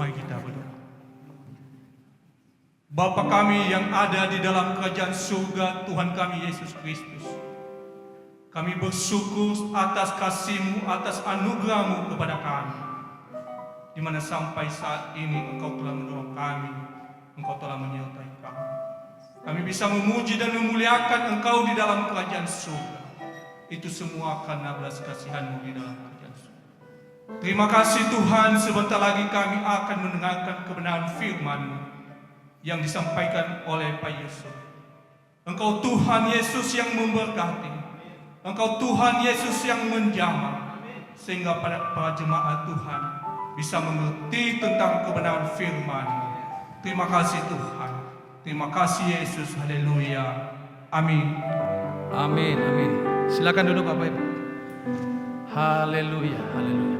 Mari kita berdoa. Bapa kami yang ada di dalam kerajaan surga, Tuhan kami Yesus Kristus, kami bersyukur atas kasih-Mu, atas anugerah-Mu kepada kami, di mana sampai saat ini Engkau telah menolong kami, Engkau telah menyertai kami. Kami bisa memuji dan memuliakan Engkau di dalam kerajaan surga. Itu semua karena belas kasihan-Mu di dalam kerajaan surga. Terima kasih Tuhan, sebentar lagi kami akan mendengarkan kebenaran firman-Mu yang disampaikan oleh Pak Yusuf. Engkau Tuhan Yesus yang memberkati, Engkau Tuhan Yesus yang menjamah, sehingga para jemaat Tuhan bisa mengerti tentang kebenaran firman. Terima kasih Tuhan, terima kasih Yesus, haleluya, amin. Amin, amin. Silakan duduk Bapak Ibu. Haleluya, haleluya.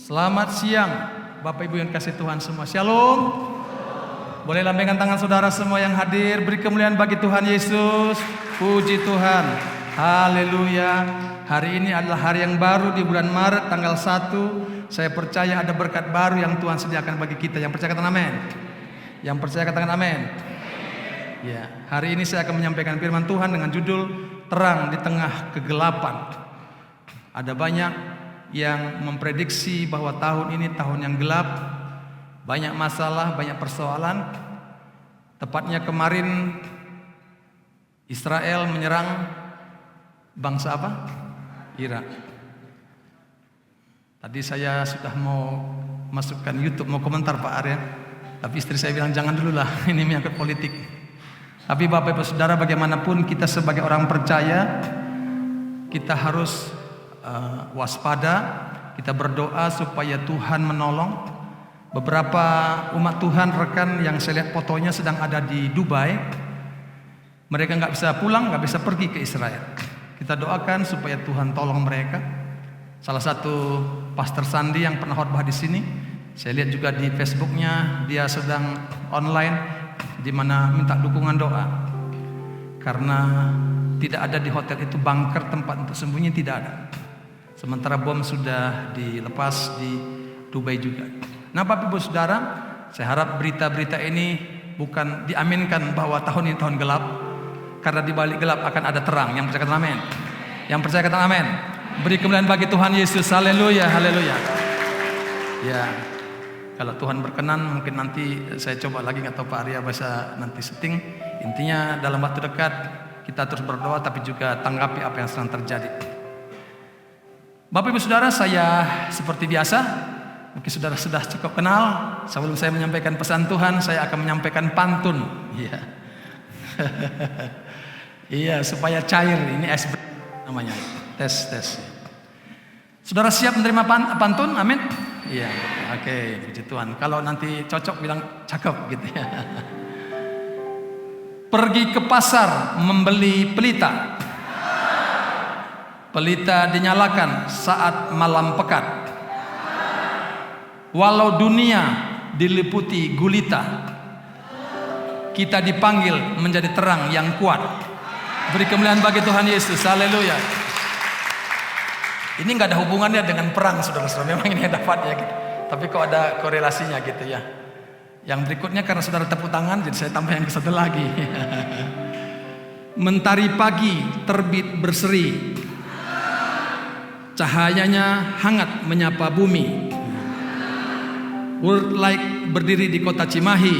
Selamat siang Bapak Ibu yang kasih Tuhan semua. Shalom. Boleh lambaikan tangan saudara semua yang hadir. Beri kemuliaan bagi Tuhan Yesus. Puji Tuhan. Haleluya. Hari ini adalah hari yang baru di bulan Maret tanggal 1. Saya percaya ada berkat baru yang Tuhan sediakan bagi kita. Yang percaya katakan amin. Yang percaya katakan amin. Ya, hari ini saya akan menyampaikan firman Tuhan dengan judul Terang di Tengah Kegelapan. Ada banyak yang memprediksi bahwa tahun ini tahun yang gelap, banyak masalah, banyak persoalan. Tepatnya kemarin Israel menyerang bangsa apa? Irak. Tadi saya sudah mau masukkan YouTube, mau komentar Pak Arya, tapi istri saya bilang jangan dulu lah, ini menyangkut politik. Tapi Bapak Ibu Saudara, bagaimanapun kita sebagai orang percaya, kita harus waspada. Kita berdoa supaya Tuhan menolong. Beberapa umat Tuhan rekan yang saya lihat fotonya sedang ada di Dubai, mereka nggak bisa pulang, nggak bisa pergi ke Israel. Kita doakan supaya Tuhan tolong mereka. Salah satu Pastor Sandi yang pernah khotbah di sini, saya lihat juga di Facebooknya dia sedang online, di mana minta dukungan doa karena tidak ada di hotel itu bunker, tempat untuk sembunyi tidak ada. Sementara bom sudah dilepas di Dubai juga. Nah Bapak Ibu Saudara, saya harap berita-berita ini bukan diaminkan bahwa tahun ini tahun gelap, karena di balik gelap akan ada terang. Yang percaya katakan amin. Yang percaya katakan amin. Beri kemuliaan bagi Tuhan Yesus. Haleluya, haleluya. Ya, kalau Tuhan berkenan mungkin nanti saya coba lagi, nggak tahu Pak Arya bisa nanti setting. Intinya dalam waktu dekat kita terus berdoa, tapi juga tanggapi apa yang sedang terjadi. Bapak Ibu Saudara, saya seperti biasa, mungkin saudara sudah cukup kenal. Sebelum saya menyampaikan pesan Tuhan, saya akan menyampaikan pantun. Iya. Iya, supaya cair. Ini es namanya. Tes. Saudara siap menerima pantun? Amin. Iya. Oke, puji Tuhan. Kalau nanti cocok bilang cakep gitu ya. Pergi ke pasar membeli pelita. Pelita dinyalakan saat malam pekat. Walau dunia diliputi gulita, kita dipanggil menjadi terang yang kuat. Beri kemuliaan bagi Tuhan Yesus. Haleluya. Ini nggak ada hubungannya dengan perang, saudara-saudara. Memang ini dapat ya gitu. Tapi kok ada korelasinya gitu ya. Yang berikutnya karena saudara tepuk tangan, jadi saya tambah yang satu lagi. Mentari pagi terbit berseri, cahayanya hangat menyapa bumi. World Light berdiri di kota Cimahi,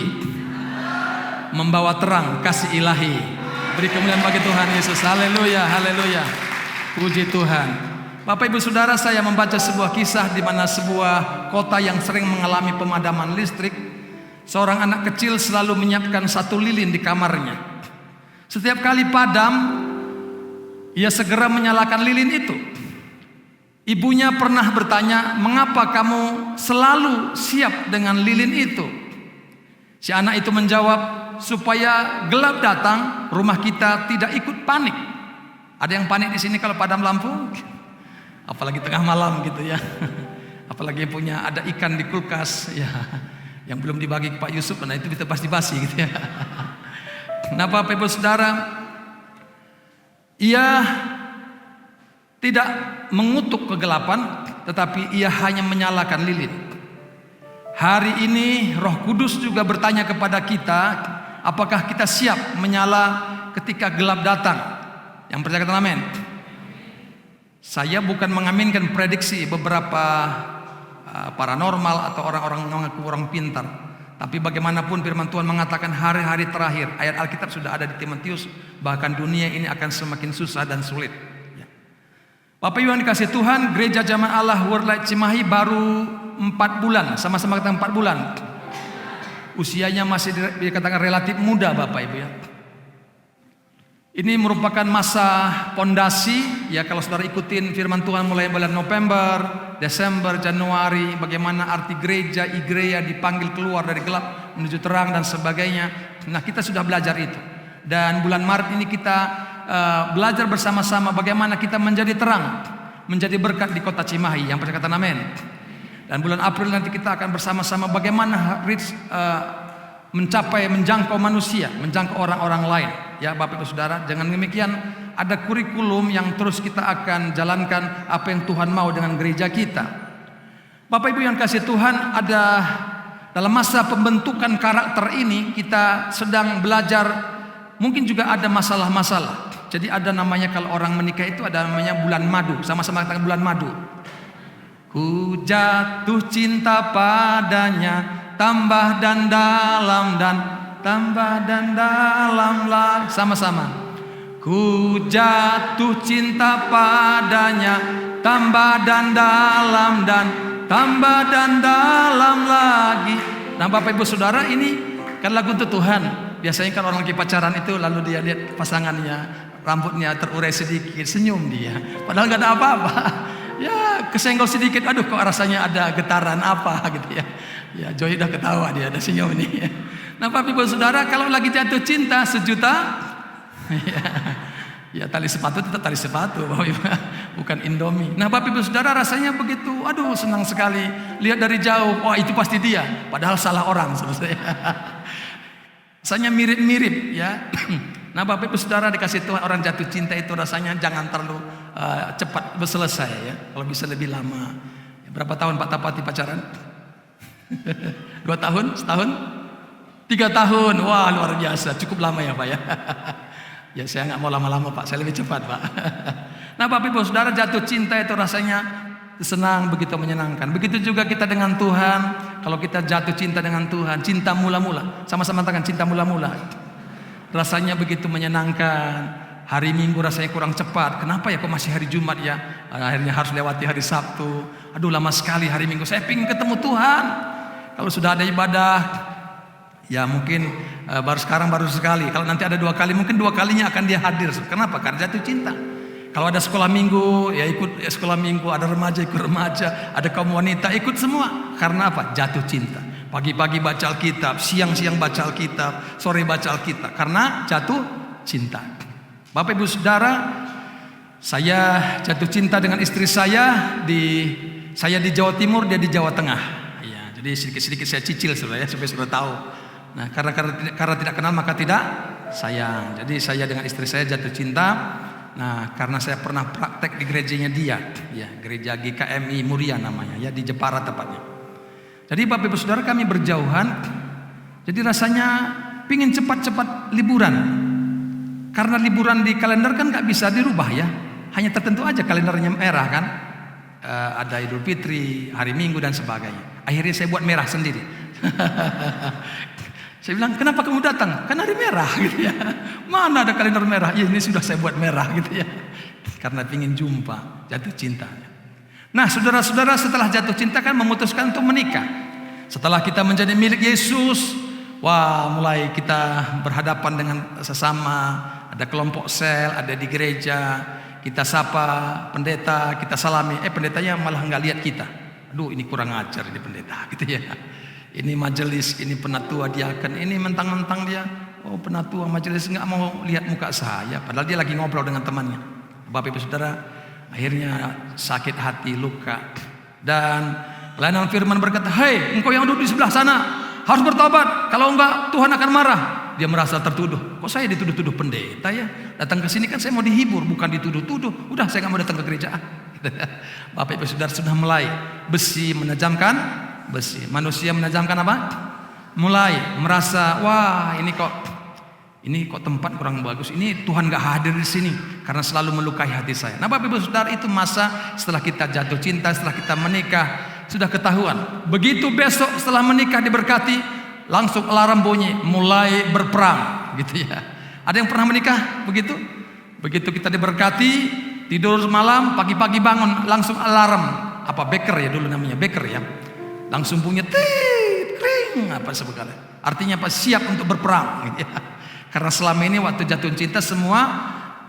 membawa terang kasih ilahi. Beri kemuliaan bagi Tuhan Yesus. Haleluya, haleluya. Puji Tuhan. Bapak Ibu Saudara, saya membaca sebuah kisah di mana sebuah kota yang sering mengalami pemadaman listrik, seorang anak kecil selalu menyiapkan satu lilin di kamarnya. Setiap kali padam, ia segera menyalakan lilin itu. Ibunya pernah bertanya, mengapa kamu selalu siap dengan lilin itu? Si anak itu menjawab, supaya gelap datang, rumah kita tidak ikut panik. Ada yang panik di sini kalau padam lampu? Apalagi tengah malam gitu ya. Apalagi punya ada ikan di kulkas ya, yang belum dibagi ke Pak Yusuf, nah itu bisa pasti basi gitu ya. Nah Bapak Ibu Saudara, ia tidak mengutuk kegelapan, tetapi ia hanya menyalakan lilin. Hari ini Roh Kudus juga bertanya kepada kita, apakah kita siap menyala ketika gelap datang? Yang percaya katakan amin. Saya bukan mengaminkan prediksi beberapa paranormal atau orang-orang mengaku orang pintar, tapi bagaimanapun firman Tuhan mengatakan hari-hari terakhir, ayat Alkitab sudah ada di Timotius, bahkan dunia ini akan semakin susah dan sulit. Bapak Ibu yang dikasih Tuhan, Gereja Jamaah Allah Worldwide Cimahi baru 4 bulan, sama-sama kata 4 bulan. Usianya masih dikatakan relatif muda Bapak Ibu ya. Ini merupakan masa pondasi ya, kalau saudara ikutin firman Tuhan mulai bulan November, Desember, Januari, bagaimana arti gereja, igreja dipanggil keluar dari gelap menuju terang dan sebagainya. Nah, kita sudah belajar itu. Dan bulan Maret ini kita belajar bersama-sama bagaimana kita menjadi terang, menjadi berkat di kota Cimahi. Yang percaya kata amin. Dan bulan April nanti kita akan bersama-sama bagaimana menjangkau manusia, menjangkau orang-orang lain. Ya Bapak Ibu Saudara, dengan demikian ada kurikulum yang terus kita akan jalankan apa yang Tuhan mau dengan gereja kita. Bapak Ibu yang kasih Tuhan, ada dalam masa pembentukan karakter ini kita sedang belajar, mungkin juga ada masalah-masalah. Jadi ada namanya kalau orang menikah itu ada namanya bulan madu, sama-sama katakan bulan madu. Ku jatuh cinta padanya, tambah dan dalam dan tambah dan dalam lagi, sama-sama. Ku jatuh cinta padanya, tambah dan dalam dan tambah dan dalam lagi. Nah Bapak Ibu Saudara, ini kan lagu untuk Tuhan. Biasanya kan orang lagi pacaran itu lalu dia lihat pasangannya, rambutnya terurai sedikit, senyum dia. Padahal gak ada apa-apa. Ya kesenggol sedikit, aduh kok rasanya ada getaran apa gitu ya. Ya Joy udah ketawa, dia ada senyum nih. Nah Bapak Ibu Saudara, kalau lagi jatuh cinta sejuta, ya tali sepatu tetap tali sepatu Bapak Ibu, bukan Indomie. Nah Bapak Ibu Saudara, rasanya begitu, aduh senang sekali. Lihat dari jauh, wah itu pasti dia. Padahal salah orang sebetulnya. Rasanya mirip-mirip ya. Nah Bapak Ibu Saudara dikasih Tuhan, orang jatuh cinta itu rasanya jangan terlalu cepat selesai ya. Kalau bisa lebih lama. Berapa tahun Pak Tapati pacaran? 2 tahun? Setahun? 3 tahun? Wah luar biasa, cukup lama ya Pak ya. Ya saya nggak mau lama-lama Pak, saya lebih cepat Pak. Nah Bapak Ibu Saudara, jatuh cinta itu rasanya senang, begitu menyenangkan. Begitu juga kita dengan Tuhan. Kalau kita jatuh cinta dengan Tuhan, cinta mula-mula, sama-sama katakan cinta mula-mula. Rasanya begitu menyenangkan. Hari Minggu rasanya kurang cepat. Kenapa ya kok masih hari Jumat ya? Akhirnya harus lewati hari Sabtu. Aduh lama sekali hari Minggu. Saya ingin ketemu Tuhan. Kalau sudah ada ibadah, ya mungkin baru sekali. Kalau nanti ada 2 kali, mungkin 2 kalinya akan dia hadir. Kenapa? Karena jatuh cinta. Kalau ada sekolah minggu, ya ikut sekolah minggu. Ada remaja, ikut remaja. Ada kaum wanita, ikut semua. Karena apa? Jatuh cinta. Pagi-pagi baca Alkitab, siang-siang baca Alkitab, sore baca Alkitab. Karena jatuh cinta. Bapak Ibu Saudara, saya jatuh cinta dengan istri saya di Jawa Timur, dia di Jawa Tengah. Jadi sedikit-sedikit saya cicil supaya sudah tahu. Nah, karena tidak kenal maka tidak sayang. Jadi saya dengan istri saya jatuh cinta. Nah, karena saya pernah praktek di gerejanya dia, ya, gereja GKMI Muria namanya, ya di Jepara tepatnya. Jadi Bapak Ibu Saudara, kami berjauhan. Jadi rasanya pingin cepat-cepat liburan. Karena liburan di kalender kan nggak bisa dirubah ya. Hanya tertentu aja kalendernya merah kan. Ada Idul Fitri, hari Minggu dan sebagainya. Akhirnya saya buat merah sendiri. Saya bilang, kenapa kamu datang? Kan hari merah gitu ya. Mana ada kalender merah? Ya ini sudah saya buat merah gitu ya. Karena ingin jumpa, jatuh cinta. Nah saudara-saudara, setelah jatuh cinta kan memutuskan untuk menikah. Setelah kita menjadi milik Yesus, wah mulai kita berhadapan dengan sesama. Ada kelompok sel, ada di gereja. Kita sapa pendeta, kita salami. Pendetanya malah nggak lihat kita. Aduh ini kurang ajar ini pendeta gitu ya. Ini majelis, ini penatua diaken, ini mentang-mentang dia, oh penatua majelis nggak mau lihat muka saya. Padahal dia lagi ngobrol dengan temannya. Bapak Ibu Saudara, akhirnya sakit hati, luka. Dan layanan firman berkata, hei engkau yang duduk di sebelah sana harus bertobat. Kalau enggak Tuhan akan marah. Dia merasa tertuduh. Kok saya dituduh-tuduh pendeta ya? Datang ke sini kan saya mau dihibur, bukan dituduh-tuduh. Udah saya nggak mau datang ke gereja. Bapak Ibu Saudara, sudah mulai besi menajamkan besi. Manusia menajamkan apa? Mulai merasa, wah ini kok tempat kurang bagus. Ini Tuhan gak hadir di sini karena selalu melukai hati saya. Nah, Bapak Ibu Saudara, itu masa setelah kita jatuh cinta, setelah kita menikah, sudah ketahuan. Begitu besok setelah menikah diberkati, langsung alarm bunyi, mulai berperang, gitu ya. Ada yang pernah menikah begitu? Begitu kita diberkati, tidur malam, pagi-pagi bangun, langsung alarm. Apa beker ya dulu namanya, beker ya. Langsung bunyi, tit, kring, apa sebagainya. Artinya apa? Siap untuk berperang, gitu ya. Karena selama ini waktu jatuh cinta semua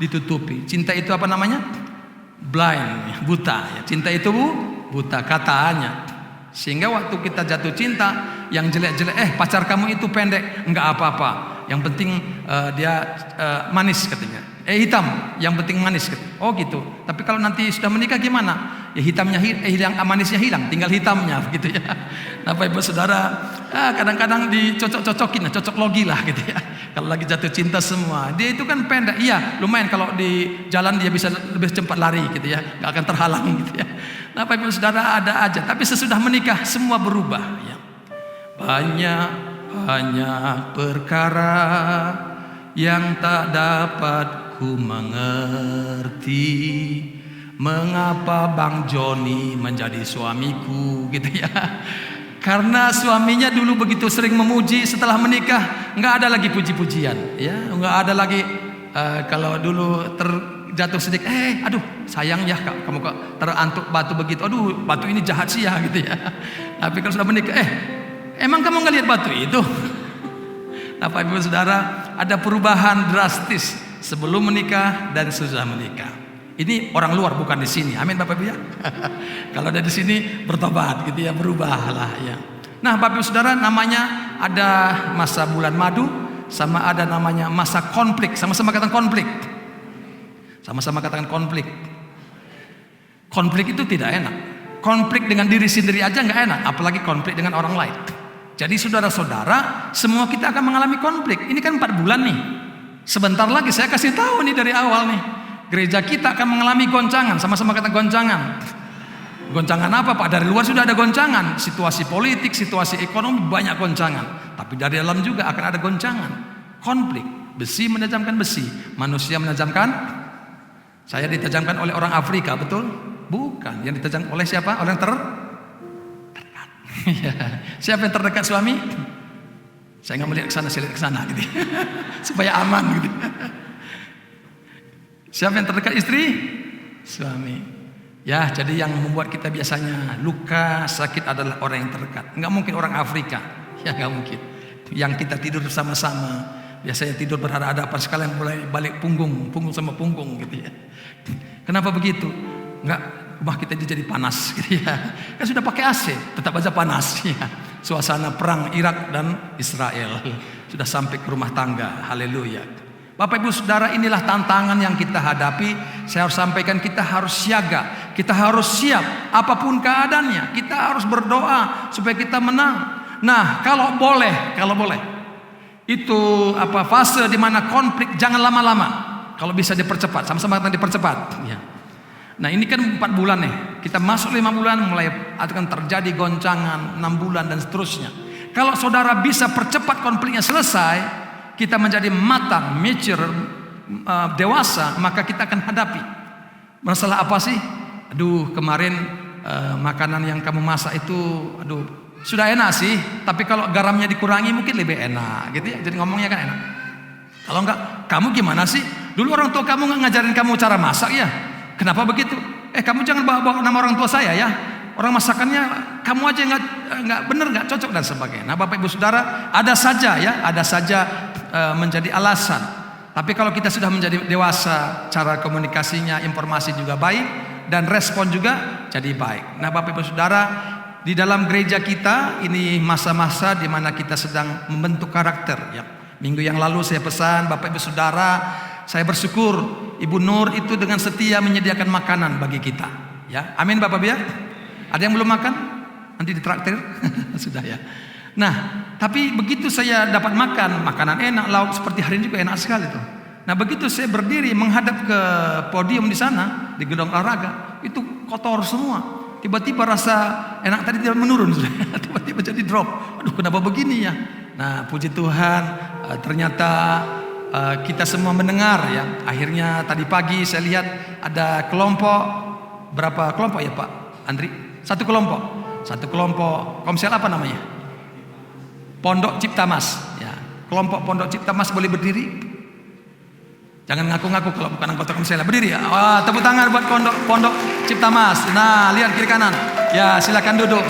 ditutupi. Cinta itu apa namanya? Blind, buta. Ya. Cinta itu buta katanya. Sehingga waktu kita jatuh cinta, yang jelek-jelek, pacar kamu itu pendek, enggak apa-apa. Yang penting dia manis katanya. Hitam, yang penting manis katanya. Oh gitu. Tapi kalau nanti sudah menikah gimana? Ya hitamnya hilang, manisnya hilang, tinggal hitamnya gitu ya. Nah, Bapak Ibu Saudara, kadang-kadang dicocok-cocokin, cocok logi lah gitu ya. Kalau lagi jatuh cinta semua, dia itu kan pendek, iya lumayan kalau di jalan dia bisa lebih cepat lari gitu ya, nggak akan terhalang gitu ya. Nah, Bapak Ibu Saudara, ada aja, tapi sesudah menikah semua berubah ya. Banyak perkara yang tak dapat ku mengerti, mengapa Bang Joni menjadi suamiku gitu ya. Karena suaminya dulu begitu sering memuji, setelah menikah nggak ada lagi puji-pujian, ya, nggak ada lagi. Kalau dulu terjatuh sedikit, aduh sayang ya kamu kok terantuk batu begitu, aduh batu ini jahat sih ya gitu ya. Tapi kalau sudah menikah, emang kamu nggak lihat batu itu? Nah, Bapak Ibu Saudara, ada perubahan drastis sebelum menikah dan sesudah menikah. Ini orang luar, bukan di sini. Amin Bapak Ibu ya. Kalau ada di sini bertobat gitu ya, berubahlah ya. Nah, Bapak Ibu Saudara, namanya ada masa bulan madu, sama ada namanya masa konflik. Sama-sama katakan konflik. Sama-sama katakan konflik. Konflik itu tidak enak. Konflik dengan diri sendiri aja nggak enak, apalagi konflik dengan orang lain. Jadi saudara-saudara, semua kita akan mengalami konflik. Ini kan 4 bulan nih. Sebentar lagi saya kasih tahu nih dari awal nih. Gereja kita akan mengalami goncangan. Sama-sama kata goncangan. Goncangan apa Pak? Dari luar sudah ada goncangan. Situasi politik, situasi ekonomi banyak goncangan. Tapi dari dalam juga akan ada goncangan. Konflik. Besi menajamkan besi. Manusia menajamkan. Saya ditajamkan oleh orang Afrika, betul? Bukan. Yang ditajamkan oleh siapa? Oleh yang terdekat. Siapa yang terdekat suami? Saya nggak melihat ke sana, saya lihat ke sana gitu. Supaya aman gitu. Siapa yang terdekat? Istri? Suami. Ya, jadi yang membuat kita biasanya luka, sakit adalah orang yang terdekat. Nggak mungkin orang Afrika. Ya nggak mungkin. Yang kita tidur bersama-sama, biasanya tidur berhadapan, sekalian mulai balik punggung sama punggung gitu ya. Kenapa begitu? Nggak, rumah kita jadi panas gitu ya. Kan sudah pakai AC, tetap aja panas ya. Suasana perang Irak dan Israel sudah sampai ke rumah tangga. Haleluya. Bapak Ibu Saudara, inilah tantangan yang kita hadapi. Saya harus sampaikan, kita harus siaga, kita harus siap apapun keadaannya. Kita harus berdoa supaya kita menang. Nah, kalau boleh itu fase di mana konflik jangan lama-lama. Kalau bisa dipercepat, sama-sama dipercepat. Ya. Nah, ini kan 4 bulan nih. Kita masuk 5 bulan, mulai akan terjadi goncangan 6 bulan dan seterusnya. Kalau saudara bisa percepat konfliknya selesai, kita menjadi matang, mature, dewasa, maka kita akan hadapi. Masalah apa sih? Aduh, kemarin makanan yang kamu masak itu, aduh, sudah enak sih, tapi kalau garamnya dikurangi mungkin lebih enak, gitu ya. Jadi ngomongnya kan enak. Kalau enggak, kamu gimana sih? Dulu orang tua kamu nggak ngajarin kamu cara masak ya? Kenapa begitu? Kamu jangan bawa nama orang tua saya ya. Orang masakannya kamu aja nggak bener, nggak cocok dan sebagainya. Nah, Bapak Ibu Saudara, ada saja menjadi alasan. Tapi kalau kita sudah menjadi dewasa, cara komunikasinya, informasi juga baik, dan respon juga jadi baik. Nah, Bapak Ibu Saudara, di dalam gereja kita ini masa-masa di mana kita sedang membentuk karakter. Ya. Minggu yang lalu saya pesan, Bapak Ibu Saudara, saya bersyukur Ibu Nur itu dengan setia menyediakan makanan bagi kita. Ya, amin Bapak Ibu ya. Ada yang belum makan? Nanti ditraktir. Sudah ya. Nah, tapi begitu saya dapat makan makanan enak, lauk seperti hari ini juga enak sekali tuh. Nah, begitu saya berdiri menghadap ke podium di sana di gedung olahraga, itu kotor semua. Tiba-tiba rasa enak tadi tidak menurun, tiba-tiba jadi drop. Aduh, kenapa begini ya? Nah, puji Tuhan, ternyata kita semua mendengar ya. Akhirnya tadi pagi saya lihat ada kelompok, berapa kelompok ya Pak Andri? Satu kelompok Komsel apa namanya? Pondok Cipta Mas. Ya, kelompok Pondok Cipta Mas boleh berdiri? Jangan ngaku-ngaku kalau bukan anggota Komsel. Berdiri ya. Wah, tepuk tangan buat Pondok Cipta Mas. Nah, lihat kiri kanan. Ya, silakan duduk.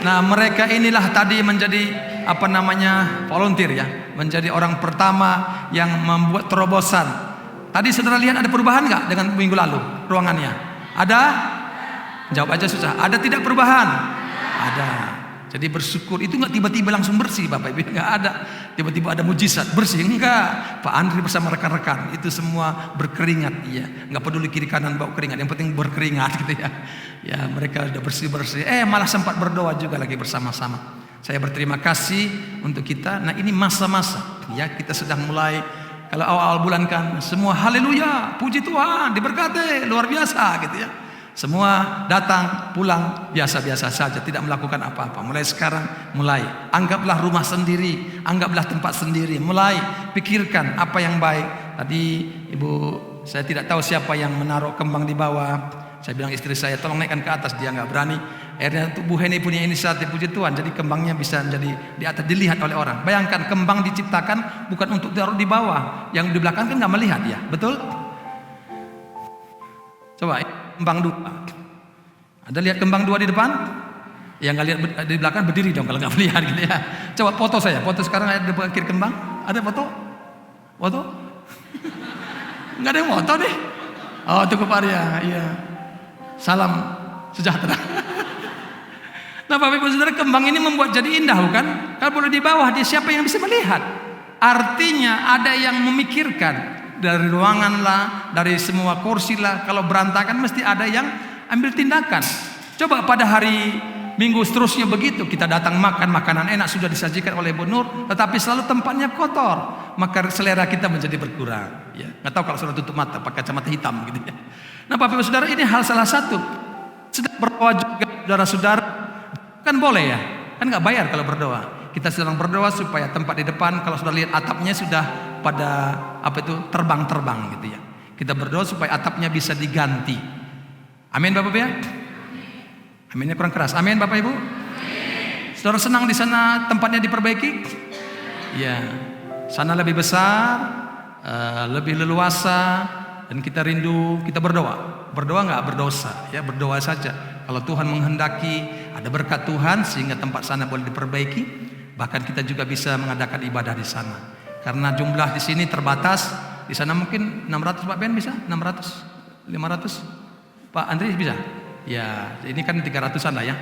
Nah, mereka inilah tadi menjadi volunteer ya, menjadi orang pertama yang membuat terobosan. Tadi saudara lihat ada perubahan nggak dengan minggu lalu ruangannya? Ada? Jawab aja susah. Ada tidak perubahan? Ada. Jadi bersyukur itu nggak tiba-tiba langsung bersih, Bapak Ibu, nggak ada. Tiba-tiba ada mujizat bersih, enggak. Pak Andri bersama rekan-rekan itu semua berkeringat, ya. Nggak peduli kiri kanan bau keringat, yang penting berkeringat gitu ya. Ya, mereka udah bersih-bersih. Malah sempat berdoa juga lagi bersama-sama. Saya berterima kasih untuk kita. Nah, ini masa-masa ya, kita sedang mulai. Kalau awal-awal bulan kan semua haleluya, puji Tuhan, diberkati, luar biasa gitu ya. Semua datang pulang biasa-biasa saja, tidak melakukan apa-apa. Mulai sekarang, anggaplah rumah sendiri, anggaplah tempat sendiri. Mulai pikirkan apa yang baik. Tadi Ibu, saya tidak tahu siapa yang menaruh kembang di bawah. Saya bilang istri saya, tolong naikkan ke atas. Dia nggak berani. Akhirnya Bu Heni punya inisiatif, puji Tuhan. Jadi kembangnya bisa menjadi di atas, dilihat oleh orang. Bayangkan kembang diciptakan bukan untuk taruh di bawah. Yang di belakang kan nggak melihat ya, betul? Coba kembang 2. Ada lihat kembang 2 di depan? Yang nggak lihat di belakang berdiri dong kalau nggak melihat gitu ya. Coba foto saya, foto sekarang ada di depan kiri kembang. Ada foto? Nggak ada yang foto deh. Oh, cukup Arya, iya. Salam sejahtera. Nah, Bapak Ibu Saudara, kembang ini membuat jadi indah bukan? Kalau boleh di bawah, dia siapa yang bisa melihat? Artinya ada yang memikirkan. Dari ruangan lah, dari semua kursi lah, kalau berantakan mesti ada yang ambil tindakan. Coba pada hari Minggu seterusnya begitu, kita datang makan makanan enak sudah disajikan oleh Bu Nur, tetapi selalu tempatnya kotor, maka selera kita menjadi berkurang. Ya, nggak tahu kalau sudah tutup mata pakai kacamata hitam gitu ya. Nah, Bapak Ibu Saudara, ini hal salah satu. Sedang berdoa juga saudara-saudara, kan boleh ya, kan nggak bayar kalau berdoa. Kita sedang berdoa supaya tempat di depan kalau sudah lihat atapnya sudah pada terbang-terbang gitu ya. Kita berdoa supaya atapnya bisa diganti. Amin Bapak Ibu ya. Aminnya kurang keras. Amin Bapak Ibu. Saudara senang di sana tempatnya diperbaiki? Ya. Sana lebih besar, lebih leluasa, dan kita rindu, kita berdoa. Berdoa nggak berdosa ya, berdoa saja. Kalau Tuhan menghendaki ada berkat Tuhan sehingga tempat sana boleh diperbaiki. Bahkan kita juga bisa mengadakan ibadah di sana. Karena jumlah di sini terbatas. Di sana mungkin 600 Pak Ben bisa? 600? 500? Pak Andri bisa? Ya, ini kan 300-an lah ya.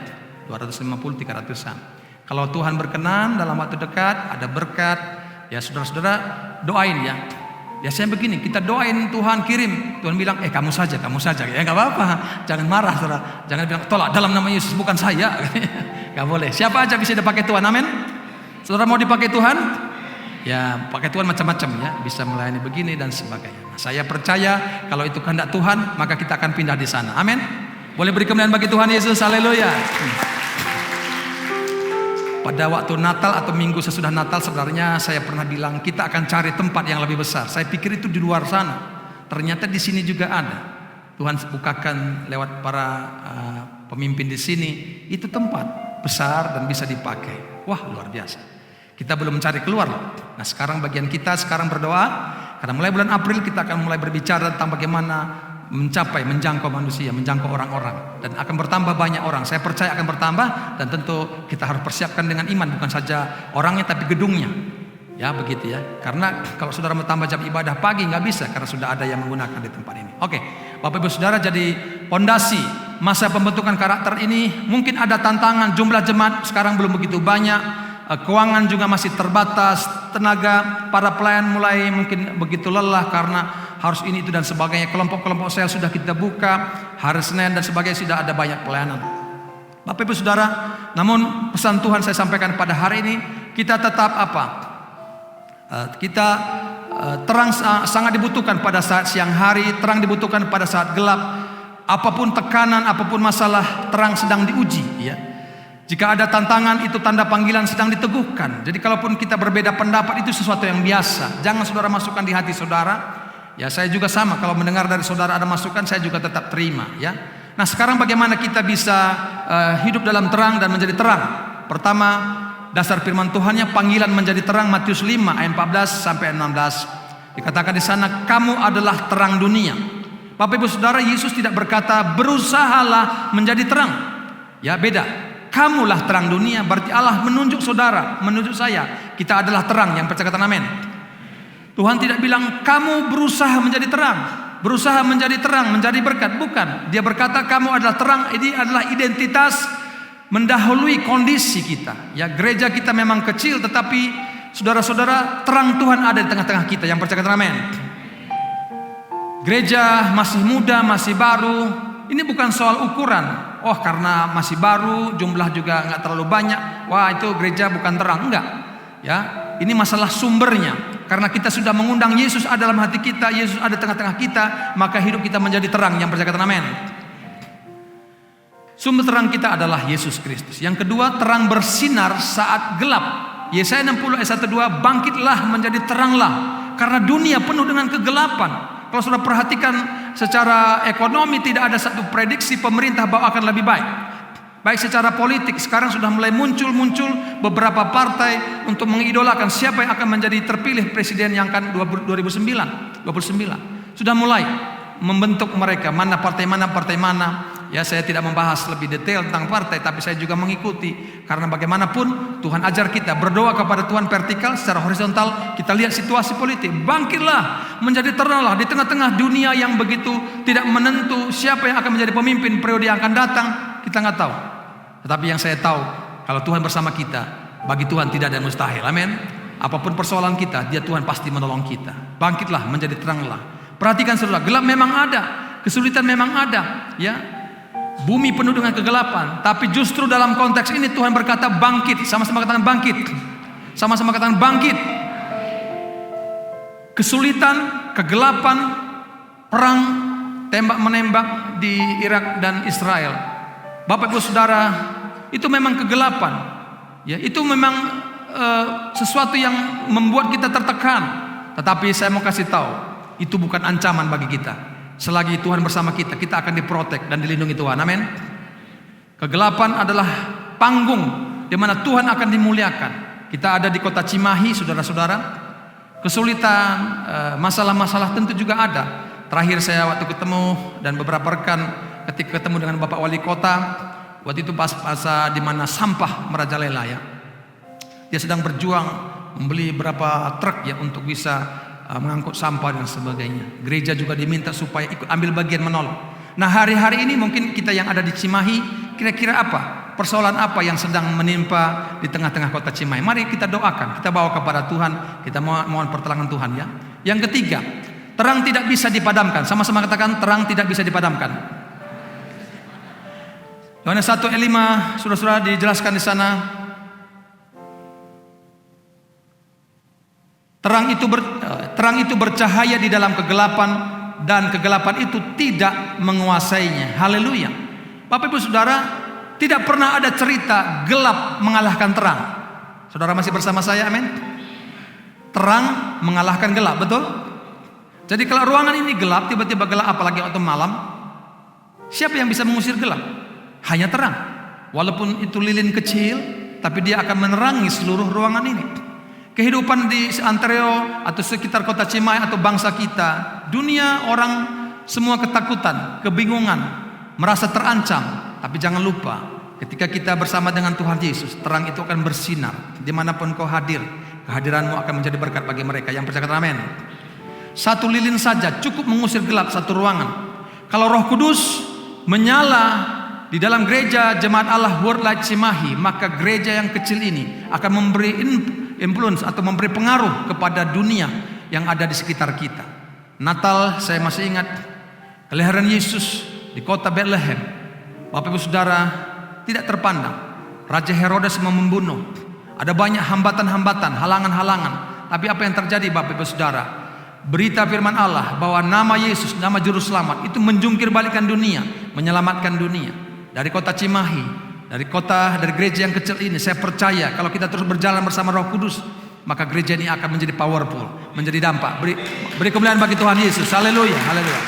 250, 300-an. Kalau Tuhan berkenan dalam waktu dekat ada berkat, ya saudara-saudara doain ya. Biasanya begini, kita doain Tuhan kirim. Tuhan bilang, kamu saja. Ya nggak apa-apa. Jangan marah saudara. Jangan bilang, tolak dalam nama Yesus, bukan saya. Nggak boleh. Siapa aja bisa dipakai Tuhan, amin. Saudara mau dipakai Tuhan? Ya, pakai Tuhan macam-macam ya, bisa melayani begini dan sebagainya. Nah, saya percaya kalau itu kehendak Tuhan, maka kita akan pindah di sana. Amin. Boleh beri kemuliaan bagi Tuhan Yesus. Haleluya. Pada waktu Natal atau minggu sesudah Natal sebenarnya saya pernah bilang kita akan cari tempat yang lebih besar. Saya pikir itu di luar sana. Ternyata di sini juga ada. Tuhan bukakan lewat para pemimpin di sini. Itu tempat besar dan bisa dipakai. Wah, luar biasa. Kita belum mencari keluar loh. Nah, sekarang bagian kita sekarang berdoa. Karena mulai bulan April kita akan mulai berbicara tentang bagaimana menjangkau manusia, menjangkau orang-orang, dan akan bertambah banyak orang. Saya percaya akan bertambah, dan tentu kita harus persiapkan dengan iman, bukan saja orangnya tapi gedungnya. Ya begitu ya. Karena kalau saudara bertambah jam ibadah pagi nggak bisa karena sudah ada yang menggunakan di tempat ini. Oke, Bapak Ibu Saudara, jadi pondasi masa pembentukan karakter ini mungkin ada tantangan. Jumlah jemaat sekarang belum begitu banyak. Keuangan juga masih terbatas, tenaga para pelayan mulai mungkin begitu lelah karena harus ini itu dan sebagainya. Kelompok-kelompok sel sudah kita buka, hari Senin dan sebagainya sudah ada banyak pelayanan. Bapak Ibu Saudara, namun pesan Tuhan saya sampaikan pada hari ini, kita tetap apa? Terang sangat dibutuhkan pada saat siang hari, terang dibutuhkan pada saat gelap. Apapun tekanan, apapun masalah, terang sedang diuji, ya. Jika ada tantangan, itu tanda panggilan sedang diteguhkan. Jadi kalaupun kita berbeda pendapat, itu sesuatu yang biasa. Jangan saudara masukkan di hati saudara. Ya, saya juga sama, kalau mendengar dari saudara ada masukan, saya juga tetap terima, ya. Nah, sekarang bagaimana kita bisa hidup dalam terang dan menjadi terang? Pertama, dasar firman Tuhannya, panggilan menjadi terang, Matius 5 ayat 14 sampai 16. Dikatakan di sana, kamu adalah terang dunia. Bapak Ibu Saudara, Yesus tidak berkata berusahalah menjadi terang. Ya, beda. Kamulah terang dunia, berarti Allah menunjuk saudara, menunjuk saya. Kita adalah terang, yang percaya kata amin. Tuhan tidak bilang kamu berusaha menjadi terang, berusaha menjadi terang, menjadi berkat. Bukan. Dia berkata kamu adalah terang. Ini adalah identitas mendahului kondisi kita. Ya, gereja kita memang kecil, tetapi saudara-saudara, terang Tuhan ada di tengah-tengah kita. Yang percaya kata amin. Gereja masih muda, masih baru. Ini bukan soal ukuran. Oh, karena masih baru, jumlah juga nggak terlalu banyak. Wah, itu gereja bukan terang. Enggak. Ya, ini masalah sumbernya. Karena kita sudah mengundang Yesus ada dalam hati kita, Yesus ada di tengah-tengah kita, maka hidup kita menjadi terang. Yang percaya kata amin. Sumber terang kita adalah Yesus Kristus. Yang kedua, terang bersinar saat gelap. Yesaya 60 ayat 1-2, bangkitlah menjadi teranglah, karena dunia penuh dengan kegelapan. Kalau sudah perhatikan secara ekonomi, tidak ada satu prediksi pemerintah bahwa akan lebih baik. Baik secara politik, sekarang sudah mulai muncul beberapa partai untuk mengidolakan siapa yang akan menjadi terpilih presiden yang akan 29. Sudah mulai membentuk mereka, mana partai mana. Ya, saya tidak membahas lebih detail tentang partai, tapi saya juga mengikuti. Karena bagaimanapun Tuhan ajar kita berdoa kepada Tuhan vertikal, secara horizontal kita lihat situasi politik. Bangkitlah menjadi teranglah di tengah-tengah dunia yang begitu tidak menentu siapa yang akan menjadi pemimpin periode yang akan datang. Kita nggak tahu. Tetapi yang saya tahu, kalau Tuhan bersama kita, bagi Tuhan tidak ada yang mustahil. Amin. Apapun persoalan kita, dia Tuhan pasti menolong kita. Bangkitlah menjadi teranglah. Perhatikan saudara, gelap memang ada, kesulitan memang ada, ya. Bumi penuh dengan kegelapan, tapi justru dalam konteks ini Tuhan berkata bangkit. Sama-sama katakan bangkit. Sama-sama katakan bangkit. Kesulitan, kegelapan, perang, tembak-menembak di Irak dan Israel. Bapak Ibu Saudara, itu memang kegelapan. Ya, itu memang sesuatu yang membuat kita tertekan. Tetapi saya mau kasih tahu, itu bukan ancaman bagi kita. Selagi Tuhan bersama kita, kita akan diprotek dan dilindungi Tuhan. Amin. Kegelapan adalah panggung di mana Tuhan akan dimuliakan. Kita ada di kota Cimahi, saudara-saudara. Kesulitan, masalah-masalah tentu juga ada. Terakhir saya waktu ketemu dan beberapa rekan ketika ketemu dengan Bapak Wali Kota, waktu itu pas di mana sampah merajalela, ya. Dia sedang berjuang membeli berapa truk, ya, untuk bisa mengangkut sampah dan sebagainya. Gereja juga diminta supaya ikut ambil bagian menolong. Nah, hari-hari ini mungkin kita yang ada di Cimahi, kira-kira apa? Persoalan apa yang sedang menimpa di tengah-tengah kota Cimahi? Mari kita doakan, kita bawa kepada Tuhan, kita mohon pertolongan Tuhan, ya. Yang ketiga, terang tidak bisa dipadamkan. Sama-sama katakan, terang tidak bisa dipadamkan. Yohanes 1 ayat 5, saudara-saudara, dijelaskan di sana. Terang itu bercahaya di dalam kegelapan, dan kegelapan itu tidak menguasainya. Haleluya. Bapak Ibu Saudara, tidak pernah ada cerita gelap mengalahkan terang. Saudara masih bersama saya, amin. Terang mengalahkan gelap, betul? Jadi kalau ruangan ini gelap, tiba-tiba gelap, apalagi waktu malam, siapa yang bisa mengusir gelap? Hanya terang. Walaupun itu lilin kecil, tapi dia akan menerangi seluruh ruangan ini. Kehidupan di Antero atau sekitar kota Cimahi atau bangsa kita, dunia orang semua ketakutan, kebingungan, merasa terancam. Tapi jangan lupa, ketika kita bersama dengan Tuhan Yesus, terang itu akan bersinar dimanapun kau hadir. Kehadiranmu akan menjadi berkat bagi mereka yang percaya. Amin. Satu lilin saja cukup mengusir gelap satu ruangan. Kalau Roh Kudus menyala di dalam gereja Jemaat Allah Word Light Cimahi, maka gereja yang kecil ini akan memberi influence atau memberi pengaruh kepada dunia yang ada di sekitar kita. Natal, saya masih ingat kelahiran Yesus di kota Bethlehem. Bapak Ibu Saudara, tidak terpandang. Raja Herodes mau membunuh. Ada banyak hambatan-hambatan, halangan-halangan. Tapi apa yang terjadi Bapak Ibu Saudara? Berita firman Allah bahwa nama Yesus, nama Juru Selamat itu menjungkir balikan dunia, menyelamatkan dunia. Dari kota Cimahi, dari gereja yang kecil ini, saya percaya kalau kita terus berjalan bersama Roh Kudus, maka gereja ini akan menjadi powerful, menjadi dampak. Beri kemuliaan bagi Tuhan Yesus. Haleluya, haleluya.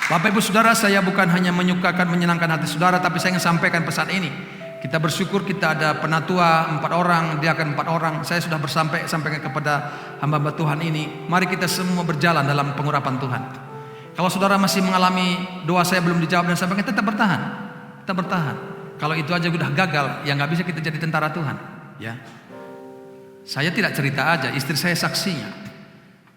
Bapak Ibu Saudara, saya bukan hanya menyukakan, menyenangkan hati saudara, tapi saya ingin sampaikan pesan ini. Kita bersyukur kita ada penatua 4 orang, dia akan 4 orang. Saya sudah sampaikan kepada hamba-hamba Tuhan ini. Mari kita semua berjalan dalam pengurapan Tuhan. Kalau saudara masih mengalami doa saya belum dijawab dan sampaikan, tetap bertahan. Tetap bertahan. Kalau itu aja udah gagal, ya nggak bisa kita jadi tentara Tuhan. Ya. Saya tidak cerita aja, istri saya saksinya.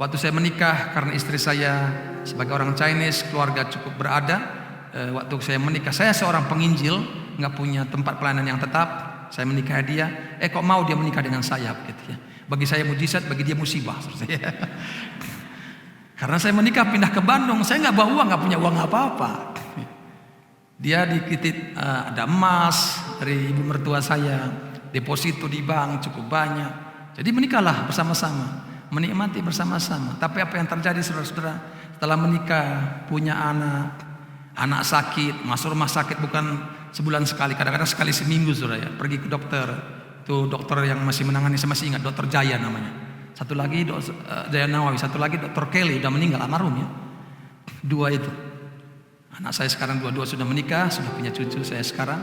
Waktu saya menikah, karena istri saya sebagai orang Chinese, keluarga cukup berada. Waktu saya menikah, saya seorang penginjil, nggak punya tempat pelayanan yang tetap. Saya menikahi dia. Kok mau dia menikah dengan saya? Gitu ya. Bagi saya mujizat, bagi dia musibah. Karena saya menikah pindah ke Bandung, saya nggak bawa uang, nggak punya uang apa-apa. Dia dikitip ada emas dari ibu mertua saya, deposito di bank cukup banyak. Jadi menikahlah bersama-sama, menikmati bersama-sama. Tapi apa yang terjadi saudara-saudara? Setelah menikah, punya anak sakit, masuk rumah sakit bukan sebulan sekali, kadang-kadang sekali seminggu saudara ya. Pergi ke dokter, itu dokter yang masih menangani, saya masih ingat, Dokter Jaya namanya. Satu lagi Jaya Nawawi, satu lagi Dokter Kelly, udah meninggal almarhum ya. 2 itu. Anak saya sekarang dua-dua sudah menikah, sudah punya cucu saya sekarang.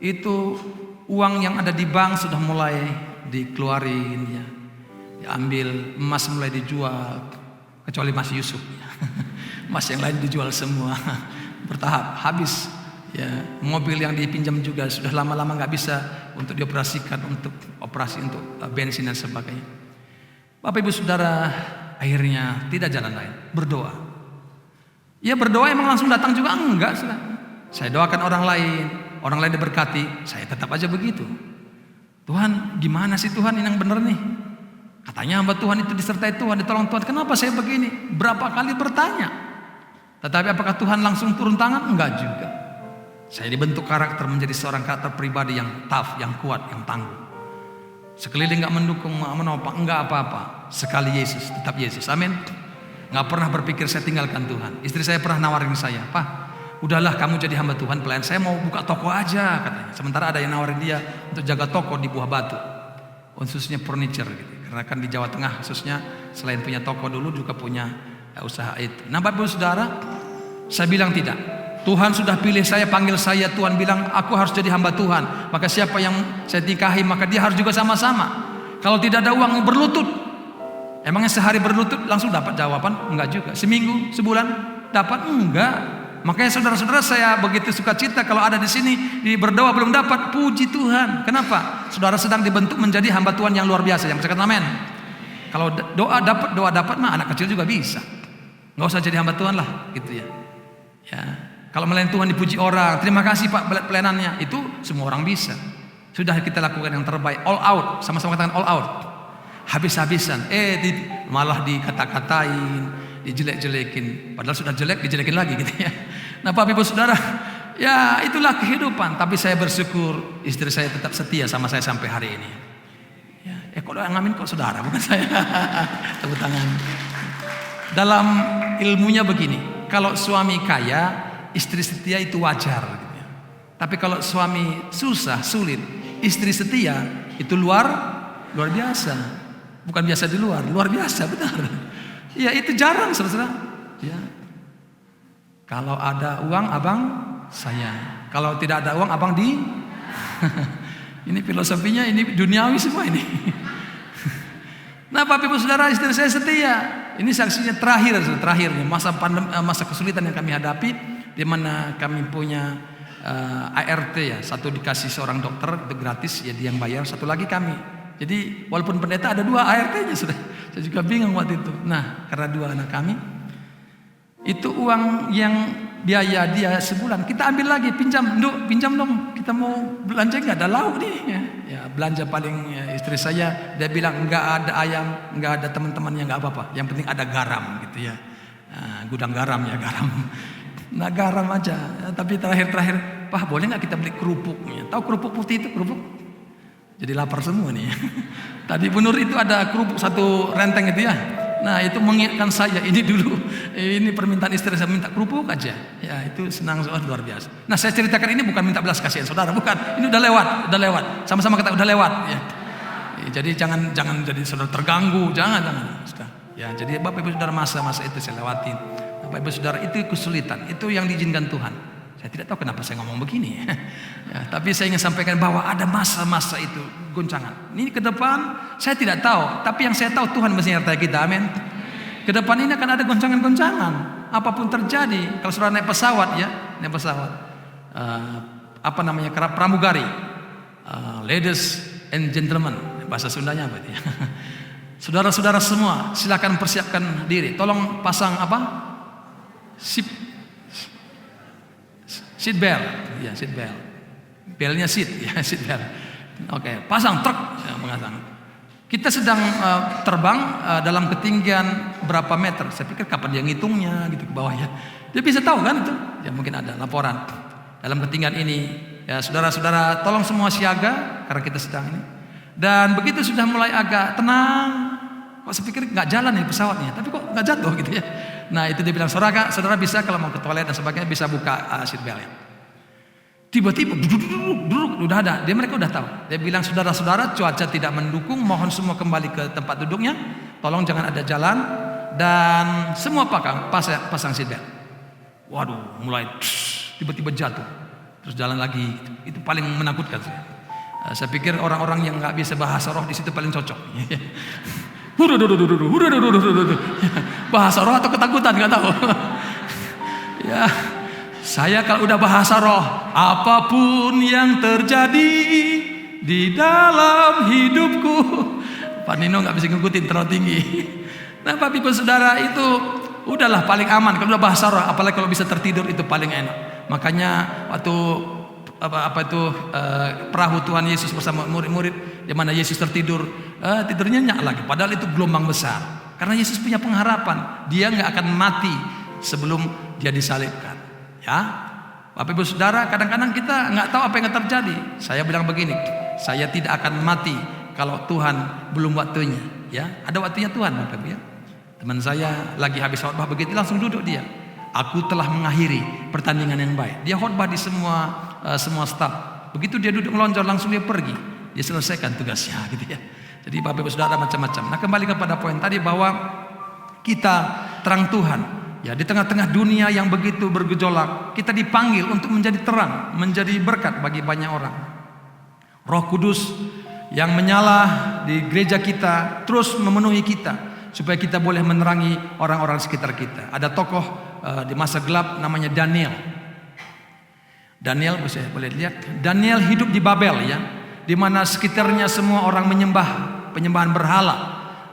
Itu uang yang ada di bank sudah mulai dikeluarin ya. Diambil, emas mulai dijual, kecuali Mas Yusuf. Emas yang lain dijual semua. Bertahap habis. Ya, mobil yang dipinjam juga sudah lama-lama nggak bisa untuk dioperasikan, untuk operasi untuk bensin dan sebagainya. Bapak Ibu Saudara, akhirnya tidak jalan lain, berdoa. Ya berdoa emang langsung datang juga enggak, saudara. Saya doakan orang lain diberkati, saya tetap aja begitu. Tuhan, gimana sih Tuhan ini yang benar nih? Katanya hamba Tuhan itu disertai Tuhan, ditolong Tuhan. Kenapa saya begini? Berapa kali bertanya. Tetapi apakah Tuhan langsung turun tangan? Enggak juga. Saya dibentuk karakter menjadi seorang karakter pribadi yang tough, yang kuat, yang tangguh. Sekeliling enggak mendukung, menopang, enggak apa-apa. Sekali Yesus, tetap Yesus. Amin. Enggak pernah berpikir saya tinggalkan Tuhan. Istri saya pernah nawarin saya, "Pak, udahlah kamu jadi hamba Tuhan, pelayan saya mau buka toko aja," katanya. Sementara ada yang nawarin dia untuk jaga toko di Buah Batu, khususnya furniture gitu. Karena kan di Jawa Tengah khususnya selain punya toko dulu juga punya usaha itu. Nah Bapak Saudara, saya bilang tidak. Tuhan sudah pilih saya, panggil saya. Tuhan bilang aku harus jadi hamba Tuhan. Maka siapa yang saya nikahi maka dia harus juga sama-sama. Kalau tidak ada uang berlutut. Emangnya sehari berlutut langsung dapat jawaban? Enggak juga. Seminggu, sebulan dapat? Enggak. Makanya saudara-saudara saya begitu sukacita kalau ada di sini di berdoa belum dapat, puji Tuhan. Kenapa? Saudara sedang dibentuk menjadi hamba Tuhan yang luar biasa. Yang percaya amin. Kalau doa dapat mah anak kecil juga bisa. Enggak usah jadi hamba Tuhan lah, gitu ya. Ya. Kalau melayani Tuhan dipuji orang, terima kasih Pak pelayanannya, itu semua orang bisa. Sudah kita lakukan yang terbaik, all out, sama-sama katakan all out. Habis-habisan, malah dikata-katain, dijelek-jelekin. Padahal sudah jelek, dijelekin lagi gitu ya. Nah Bapak Ibu Saudara, ya itulah kehidupan. Tapi saya bersyukur istri saya tetap setia sama saya sampai hari ini. Ya, kok yang ngamin kok saudara, bukan saya. Tepuk tangan. Dalam ilmunya begini, kalau suami kaya, istri setia itu wajar gitu ya. Tapi kalau suami susah, sulit, istri setia itu luar biasa. Bukan biasa di luar biasa, benar. Ya itu jarang saudara. Ya. Kalau ada uang abang saya, kalau tidak ada uang abang di. Ini filosofinya, ini duniawi semua ini. Nah Bapak Ibu Saudara, istri saya setia. Ini saksinya terakhirnya masa kesulitan yang kami hadapi, di mana kami punya ART ya, satu dikasih seorang dokter itu gratis ya, dia yang bayar, satu lagi kami. Jadi walaupun pendeta ada 2 ART-nya sudah. Saya juga bingung waktu itu. Nah karena 2 anak kami, itu uang yang biaya dia sebulan kita ambil lagi, pinjam dong, kita mau belanja nggak ada lauk nih ya, belanja paling ya, istri saya dia bilang nggak ada ayam, nggak ada teman-temannya, nggak apa-apa, yang penting ada garam gitu ya. Gudang garam ya, garam. Nah garam aja ya, tapi terakhir Pak boleh nggak kita beli kerupuknya? Tahu kerupuk putih itu kerupuk? Jadi lapar semua nih. Tadi Bu Nur itu ada kerupuk satu renteng itu ya. Nah itu mengingatkan saya, ini dulu, ini permintaan istri saya minta kerupuk aja. Ya itu senang luar biasa. Nah saya ceritakan ini bukan minta belas kasihan saudara, bukan. Ini udah lewat. Sama-sama kata udah lewat. Ya. Jadi jangan jadi saudara terganggu, jangan. Sudah. Ya jadi Bapak Ibu Saudara masa-masa itu saya lewatin. Bapak Ibu Saudara itu kesulitan, itu yang diizinkan Tuhan. Saya tidak tahu kenapa saya ngomong begini. Ya, tapi saya ingin sampaikan bahwa ada masa-masa itu goncangan. Ini ke depan saya tidak tahu, tapi yang saya tahu Tuhan mesti menyertai kita. Amin. Ke depan ini akan ada goncangan-goncangan. Apapun terjadi, kalau saudara naik pesawat ya, apa namanya, pramugari, ladies and gentlemen, bahasa Sundanya apa ya? Saudara-saudara semua, silakan persiapkan diri. Tolong pasang apa? Seat belt, ya seat belt. Belnya seat, ya seat belt. Oke, pasang truk, ya, mengasang. Kita sedang terbang dalam ketinggian berapa meter? Saya pikir kapan dia ngitungnya gitu ke bawah ya. Dia bisa tahu kan itu? Ya mungkin ada laporan. Dalam ketinggian ini, ya saudara-saudara, tolong semua siaga karena kita sedang ini. Dan begitu sudah mulai agak tenang, kok saya pikir nggak jalan nih pesawatnya, tapi kok nggak jatuh gitu ya. Nah itu dia bilang, saudara bisa kalau mau ke toilet dan sebagainya bisa buka seat belt ya. Tiba-tiba duduk udah ada, mereka udah tahu. Dia bilang, saudara-saudara cuaca tidak mendukung, mohon semua kembali ke tempat duduknya, tolong jangan ada jalan dan semua pasang seat belt. Waduh, mulai tiba-tiba jatuh, terus jalan lagi. Itu paling menakutkan saya. Saya pikir orang-orang yang nggak bisa bahasa roh di situ paling cocok. Bahasa roh atau ketakutan nggak tahu. Ya, saya kalau udah bahasa roh, apapun yang terjadi di dalam hidupku. Pak Nino nggak bisa ngikutin terlalu tinggi. Nah, Bapak Ibu Saudara itu udahlah paling aman kalau udah bahasa roh, apalagi kalau bisa tertidur itu paling enak. Makanya waktu perahu Tuhan Yesus bersama murid-murid, di mana Yesus tertidur, tidurnya nyenyak lagi. Padahal itu gelombang besar. Karena Yesus punya pengharapan, dia nggak akan mati sebelum dia disalibkan. Ya, Bapak Ibu Saudara, kadang-kadang kita nggak tahu apa yang akan terjadi. Saya bilang begini, saya tidak akan mati kalau Tuhan belum waktunya. Ya, ada waktunya Tuhan, Bapak Ibu ya. Teman saya lagi habis khotbah begitu langsung duduk dia. Aku telah mengakhiri pertandingan yang baik. Dia khotbah di semua staf. Begitu dia duduk melonjor langsung dia pergi. Dia selesaikan tugasnya gitu ya. Jadi Bapak Ibu Saudara macam-macam. Nah, kembali kepada poin tadi bahwa kita terang Tuhan. Ya, di tengah-tengah dunia yang begitu bergejolak, kita dipanggil untuk menjadi terang, menjadi berkat bagi banyak orang. Roh Kudus yang menyala di gereja kita terus memenuhi kita supaya kita boleh menerangi orang-orang sekitar kita. Ada tokoh di masa gelap namanya Daniel. Daniel bisa boleh lihat. Daniel hidup di Babel ya, di mana sekitarnya semua orang penyembahan berhala.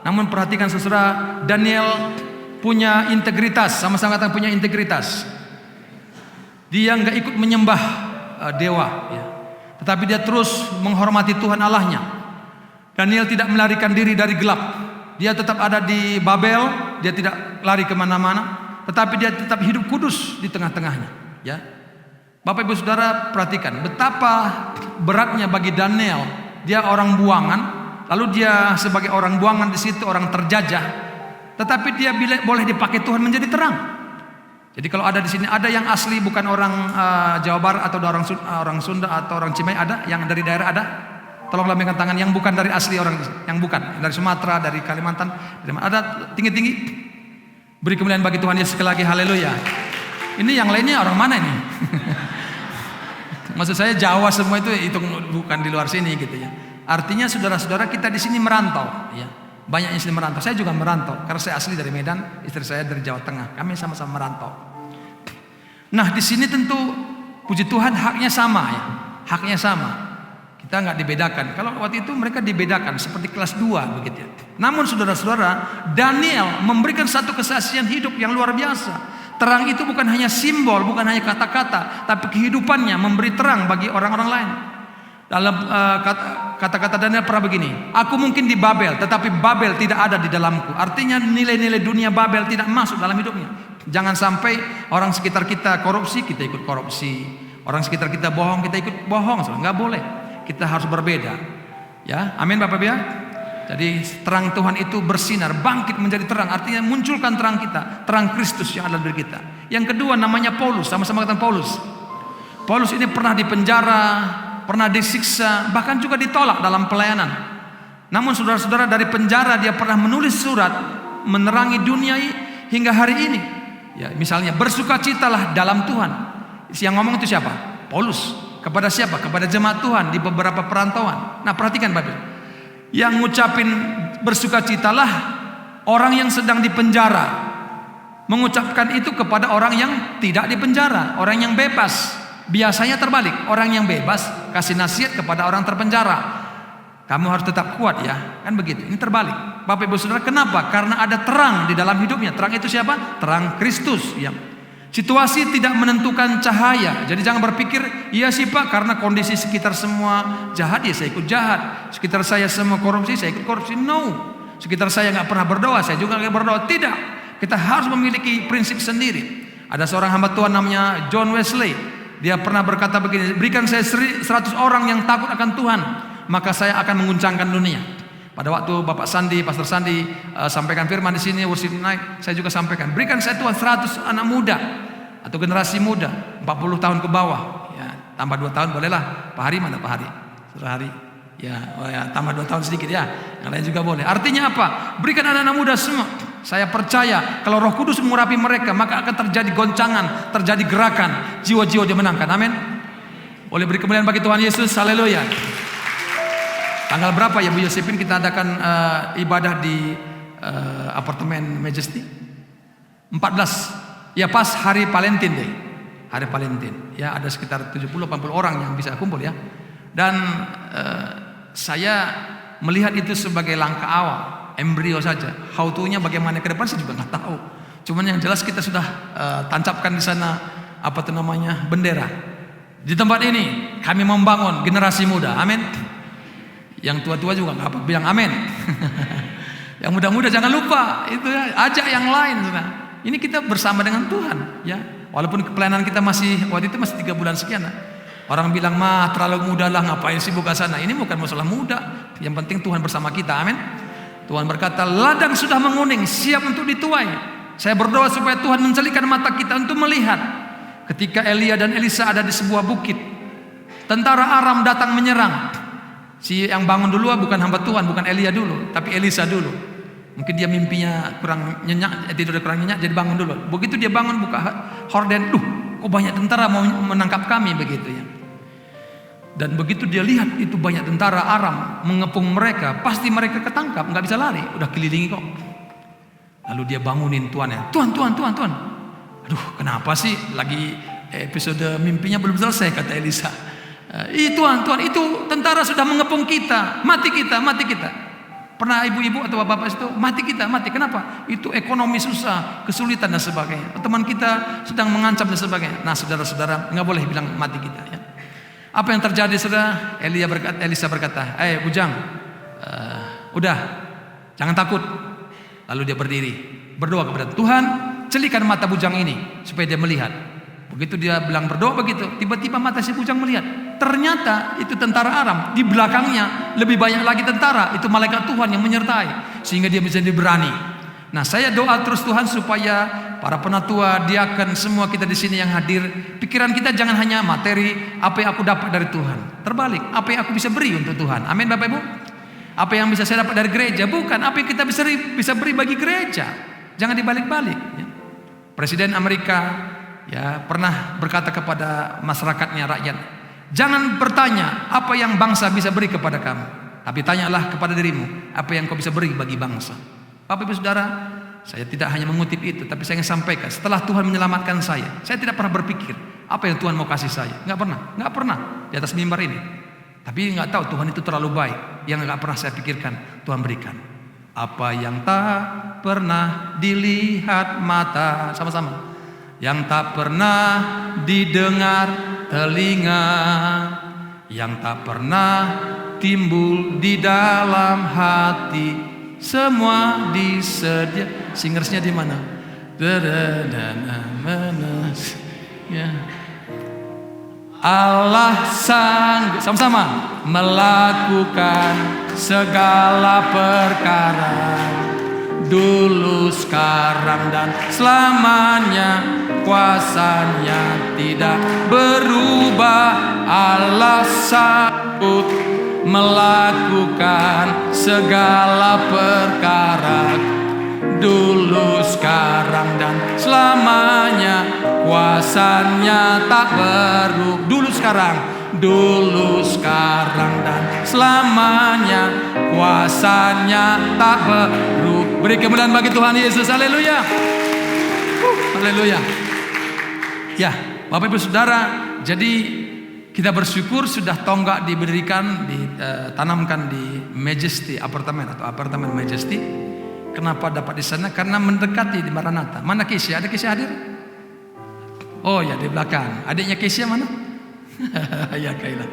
Namun perhatikan saudara, Daniel punya integritas, sama-sama kata punya integritas. Dia nggak ikut menyembah dewa, ya. Tetapi dia terus menghormati Tuhan Allahnya. Daniel tidak melarikan diri dari gelap. Dia tetap ada di Babel, dia tidak lari kemana-mana. Tetapi dia tetap hidup kudus di tengah-tengahnya. Ya, Bapak Ibu Saudara perhatikan betapa beratnya bagi Daniel. Dia orang buangan, lalu dia sebagai orang buangan di situ orang terjajah. Tetapi dia boleh dipakai Tuhan menjadi terang. Jadi kalau ada di sini ada yang asli bukan orang Jawa Barat atau orang Sunda atau orang Cimahi, ada yang dari daerah ada. Tolong lambaikan tangan yang bukan dari asli orang, yang bukan dari Sumatera, dari Kalimantan, ada tinggi-tinggi. Beri kemuliaan bagi Tuhan Yesus sekali lagi, haleluya. Ini yang lainnya orang mana ini? Maksud saya Jawa semua itu bukan di luar sini gitu ya. Artinya saudara-saudara kita di sini merantau ya. Banyak yang sini merantau. Saya juga merantau karena saya asli dari Medan, istri saya dari Jawa Tengah. Kami sama-sama merantau. Nah, di sini tentu puji Tuhan haknya sama ya. Haknya sama. Kita nggak dibedakan. Kalau waktu itu mereka dibedakan seperti kelas 2 begitu ya. Namun saudara-saudara, Daniel memberikan satu kesaksian hidup yang luar biasa. Terang itu bukan hanya simbol, bukan hanya kata-kata, tapi kehidupannya memberi terang bagi orang-orang lain. Dalam kata-kata Daniel pernah begini, aku mungkin di Babel, tetapi Babel tidak ada di dalamku. Artinya nilai-nilai dunia Babel tidak masuk dalam hidupnya. Jangan sampai orang sekitar kita korupsi, kita ikut korupsi. orang sekitar kita bohong, kita ikut bohong, nggak boleh. Kita harus berbeda. Ya, amin Bapak Ibu ya. Jadi terang Tuhan itu bersinar, bangkit menjadi terang, artinya munculkan terang kita, terang Kristus yang ada di diri kita. Yang kedua namanya Paulus, sama-sama kata Paulus. Paulus ini pernah dipenjara, pernah disiksa, bahkan juga ditolak dalam pelayanan. Namun saudara-saudara, dari penjara dia pernah menulis surat menerangi dunia hingga hari ini. Ya, misalnya bersukacitalah dalam Tuhan. Yang ngomong itu siapa? Paulus. Kepada siapa? Kepada jemaat Tuhan di beberapa perantauan. Nah, perhatikan Bapak. Yang ngucapin bersukacitalah orang yang sedang dipenjara, mengucapkan itu kepada orang yang tidak dipenjara, orang yang bebas. Biasanya terbalik, orang yang bebas kasih nasihat kepada orang terpenjara. Kamu harus tetap kuat ya, kan begitu. Ini terbalik. Bapak Ibu Saudara, kenapa? Karena ada terang di dalam hidupnya. Terang itu siapa? Terang Kristus. Ya. Situasi tidak menentukan cahaya. Jadi jangan berpikir, iya sih Pak, karena kondisi sekitar semua jahat ya saya ikut jahat. Sekitar saya semua korupsi, saya ikut korupsi. No. Sekitar saya nggak pernah berdoa, saya juga nggak berdoa. Tidak. Kita harus memiliki prinsip sendiri. Ada seorang hamba Tuhan namanya John Wesley. Dia pernah berkata begini, berikan saya 100 orang yang takut akan Tuhan, maka saya akan menguncangkan dunia. Pada waktu Bapak Sandi, Pastor Sandi sampaikan firman di sini, worship night, saya juga sampaikan, berikan saya Tuhan 100 anak muda atau generasi muda, 40 tahun ke bawah, ya, tambah 2 tahun bolehlah. Pak Hari mana Pak Hari? Saudara Hari, ya, oh ya, tambah 2 tahun sedikit ya, yang lain juga boleh. Artinya apa? Berikan anak-anak muda semua. Saya percaya kalau Roh Kudus mengurapi mereka, maka akan terjadi goncangan, terjadi gerakan, jiwa-jiwa dimenangkan. Amin. Boleh beri kemuliaan bagi Tuhan Yesus. Haleluya. Tanggal berapa ya Bu Yosepin kita adakan ibadah di apartemen Majesty? 14. Ya pas hari Valentine deh. Hari Valentine. Ya ada sekitar 70-80 orang yang bisa kumpul ya. Dan saya melihat itu sebagai langkah awal, embrio saja. How to-nya bagaimana ke depan saya juga nggak tahu. Cuman yang jelas kita sudah tancapkan di sana apa itu namanya bendera. Di tempat ini kami membangun generasi muda. Amin. Yang tua-tua juga nggak apa bilang amin. Yang muda-muda jangan lupa itu ya, ajak yang lain. Ini kita bersama dengan Tuhan ya. Walaupun pelayanan kita masih waktu itu masih 3 bulan sekian. Orang bilang mah terlalu muda lah, ngapain sih buka sana. Ini bukan masalah muda. Yang penting Tuhan bersama kita. Amin. Tuhan berkata ladang sudah menguning, siap untuk dituai. Saya berdoa supaya Tuhan mencelikan mata kita untuk melihat. Ketika Elia dan Elisa ada di sebuah bukit, tentara Aram datang menyerang. Si yang bangun dulu bukan hamba Tuhan, bukan Elia dulu, tapi Elisa dulu. Mungkin dia mimpinya kurang nyenyak, tidurnya kurang nyenyak, jadi bangun dulu. Begitu dia bangun buka horden, kok banyak tentara mau menangkap kami begitu ya. Dan begitu dia lihat itu banyak tentara Aram mengepung mereka, pasti mereka ketangkap, nggak bisa lari, udah kelilingi kok. Lalu dia bangunin tuannya, Tuan. Aduh, kenapa sih? Lagi episode mimpinya belum selesai kata Elisa. Tuan, itu tentara sudah mengepung kita, mati kita. Pernah ibu-ibu atau bapak-bapak itu mati kita, kenapa? Itu ekonomi susah, kesulitan dan sebagainya. Teman kita sedang mengancam dan sebagainya. Nah, saudara-saudara nggak boleh bilang mati kita. Ya. Apa yang terjadi saudara? Elisa berkata, bujang, udah, jangan takut. Lalu dia berdiri, berdoa kepada Tuhan, celikan mata bujang ini supaya dia melihat. Begitu dia bilang berdoa begitu, tiba-tiba mata si bujang melihat. Ternyata itu tentara Aram, di belakangnya lebih banyak lagi tentara, itu malaikat Tuhan yang menyertai, sehingga dia bisa berani. Nah, saya doa terus Tuhan supaya para penatua, diaken, semua kita di sini yang hadir, pikiran kita jangan hanya materi, apa yang aku dapat dari Tuhan. Terbalik, apa yang aku bisa beri untuk Tuhan. Amin Bapak Ibu. Apa yang bisa saya dapat dari gereja, bukan apa yang kita bisa beri bagi gereja. Jangan dibalik-balik. Ya. Presiden Amerika ya pernah berkata kepada masyarakatnya, rakyat, jangan bertanya apa yang bangsa bisa beri kepada kamu, tapi tanyalah kepada dirimu apa yang kau bisa beri bagi bangsa. Bapak Ibu Saudara, saya tidak hanya mengutip itu, tapi saya ingin sampaikan setelah Tuhan menyelamatkan saya tidak pernah berpikir apa yang Tuhan mau kasih saya. Nggak pernah di atas mimbar ini. Tapi nggak tahu Tuhan itu terlalu baik, yang nggak pernah saya pikirkan Tuhan berikan. Apa yang tak pernah dilihat mata, sama-sama. Yang tak pernah didengar telinga, yang tak pernah timbul di dalam hati, semua disedia. Singersnya di mana? Ya. Allah sanggup, sama-sama, melakukan segala perkara, dulu, sekarang, dan selamanya. Kuasanya tidak berubah. Allah sanggup melakukan segala perkara, dulu, sekarang, dan selamanya. Kuasanya tak berubah. Dulu, sekarang, dan selamanya. Kuasanya tak berubah. Beri kemuliaan bagi Tuhan Yesus. Haleluya. Haleluya. Ya, Bapak Ibu Saudara, jadi kita bersyukur sudah tonggak diberikan, ditanamkan di Majesty apartemen atau apartemen Majesty. Kenapa dapat di sana? Karena mendekati di Maranatha. Mana Kesia? Ada Kesia hadir? Oh ya, di belakang. Adiknya Kesia mana? Ya, Kaila.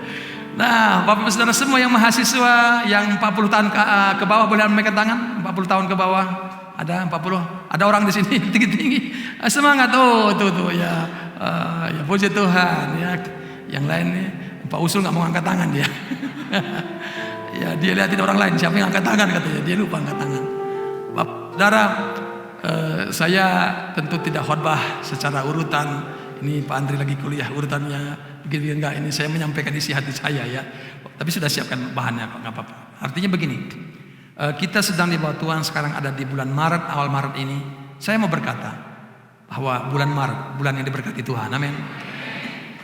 Nah, Bapak Ibu Saudara semua yang mahasiswa yang 40 tahun ke bawah boleh angkat tangan. 40 tahun ke bawah. Ada 40. Ada orang di sini tinggi-tinggi. Semangat. Oh, tuh ya. Ya puji Tuhan ya. Yang lain nih Pak Usul nggak mau angkat tangan dia. Ya, dia lihatin orang lain siapa yang angkat tangan katanya. Dia lupa angkat tangan. Bapak Saudara, saya tentu tidak khotbah secara urutan. Ini Pak Andri lagi kuliah urutannya begini enggak, ini saya menyampaikan isi hati saya ya. Tapi sudah siapkan bahannya kok, enggak apa-apa. Artinya begini, kita sedang di bawah Tuhan, sekarang ada di bulan Maret, awal Maret ini. Saya mau berkata bahwa bulan Maret, bulan yang diberkati Tuhan, amin.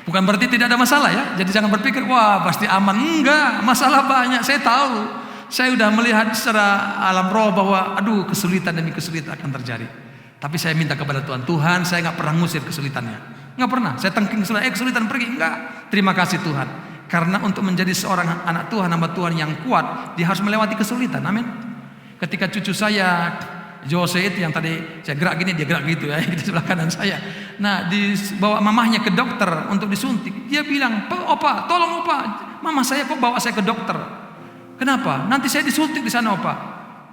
Bukan berarti tidak ada masalah ya. Jadi jangan berpikir wah pasti aman. Enggak, masalah banyak. Saya tahu. Saya sudah melihat secara alam roh bahwa aduh kesulitan demi kesulitan akan terjadi. Tapi saya minta kepada Tuhan, Tuhan saya nggak pernah ngusir kesulitannya. Nggak pernah. Saya tengking kesulitan pergi. Enggak. Terima kasih Tuhan. Karena untuk menjadi seorang anak Tuhan, hamba Tuhan yang kuat, dia harus melewati kesulitan. Amin. Ketika cucu saya Jose itu yang tadi saya gerak gini, dia gerak gitu ya, di sebelah kanan saya. Nah, dibawa mamahnya ke dokter untuk disuntik. Dia bilang, "Opa, tolong Opa, mama saya kok bawa saya ke dokter. Kenapa? Nanti saya disuntik di sana Opa."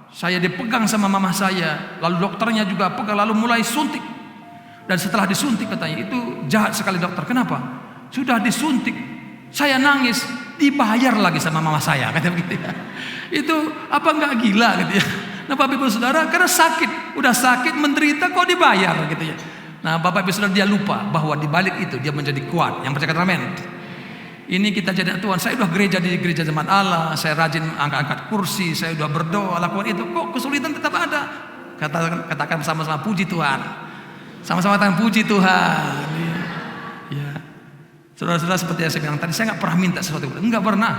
Saya dipegang sama mama saya, lalu dokternya juga pegang, lalu mulai suntik. Dan setelah disuntik katanya, itu jahat sekali dokter. Kenapa? Sudah disuntik, saya nangis, dibayar lagi sama mama saya, kata begitu ya. Itu apa enggak gila gitu ya. Nah Bapak Ibu Saudara, karena sakit, udah sakit, menderita kok dibayar gitu ya. Nah Bapak Ibu Saudara, dia lupa bahwa di balik itu dia menjadi kuat. Yang percaya kata amin. Ini kita jadi Tuhan. Saya udah gereja di gereja Jemaat Allah, saya rajin angkat-angkat kursi, saya udah berdoa, lakukan itu. Kok kesulitan tetap ada? Katakan sama-sama puji Tuhan. Sama-sama katakan puji Tuhan. Ya. Saudara-saudara, seperti yang saya bilang tadi, saya nggak pernah minta sesuatu. Enggak pernah.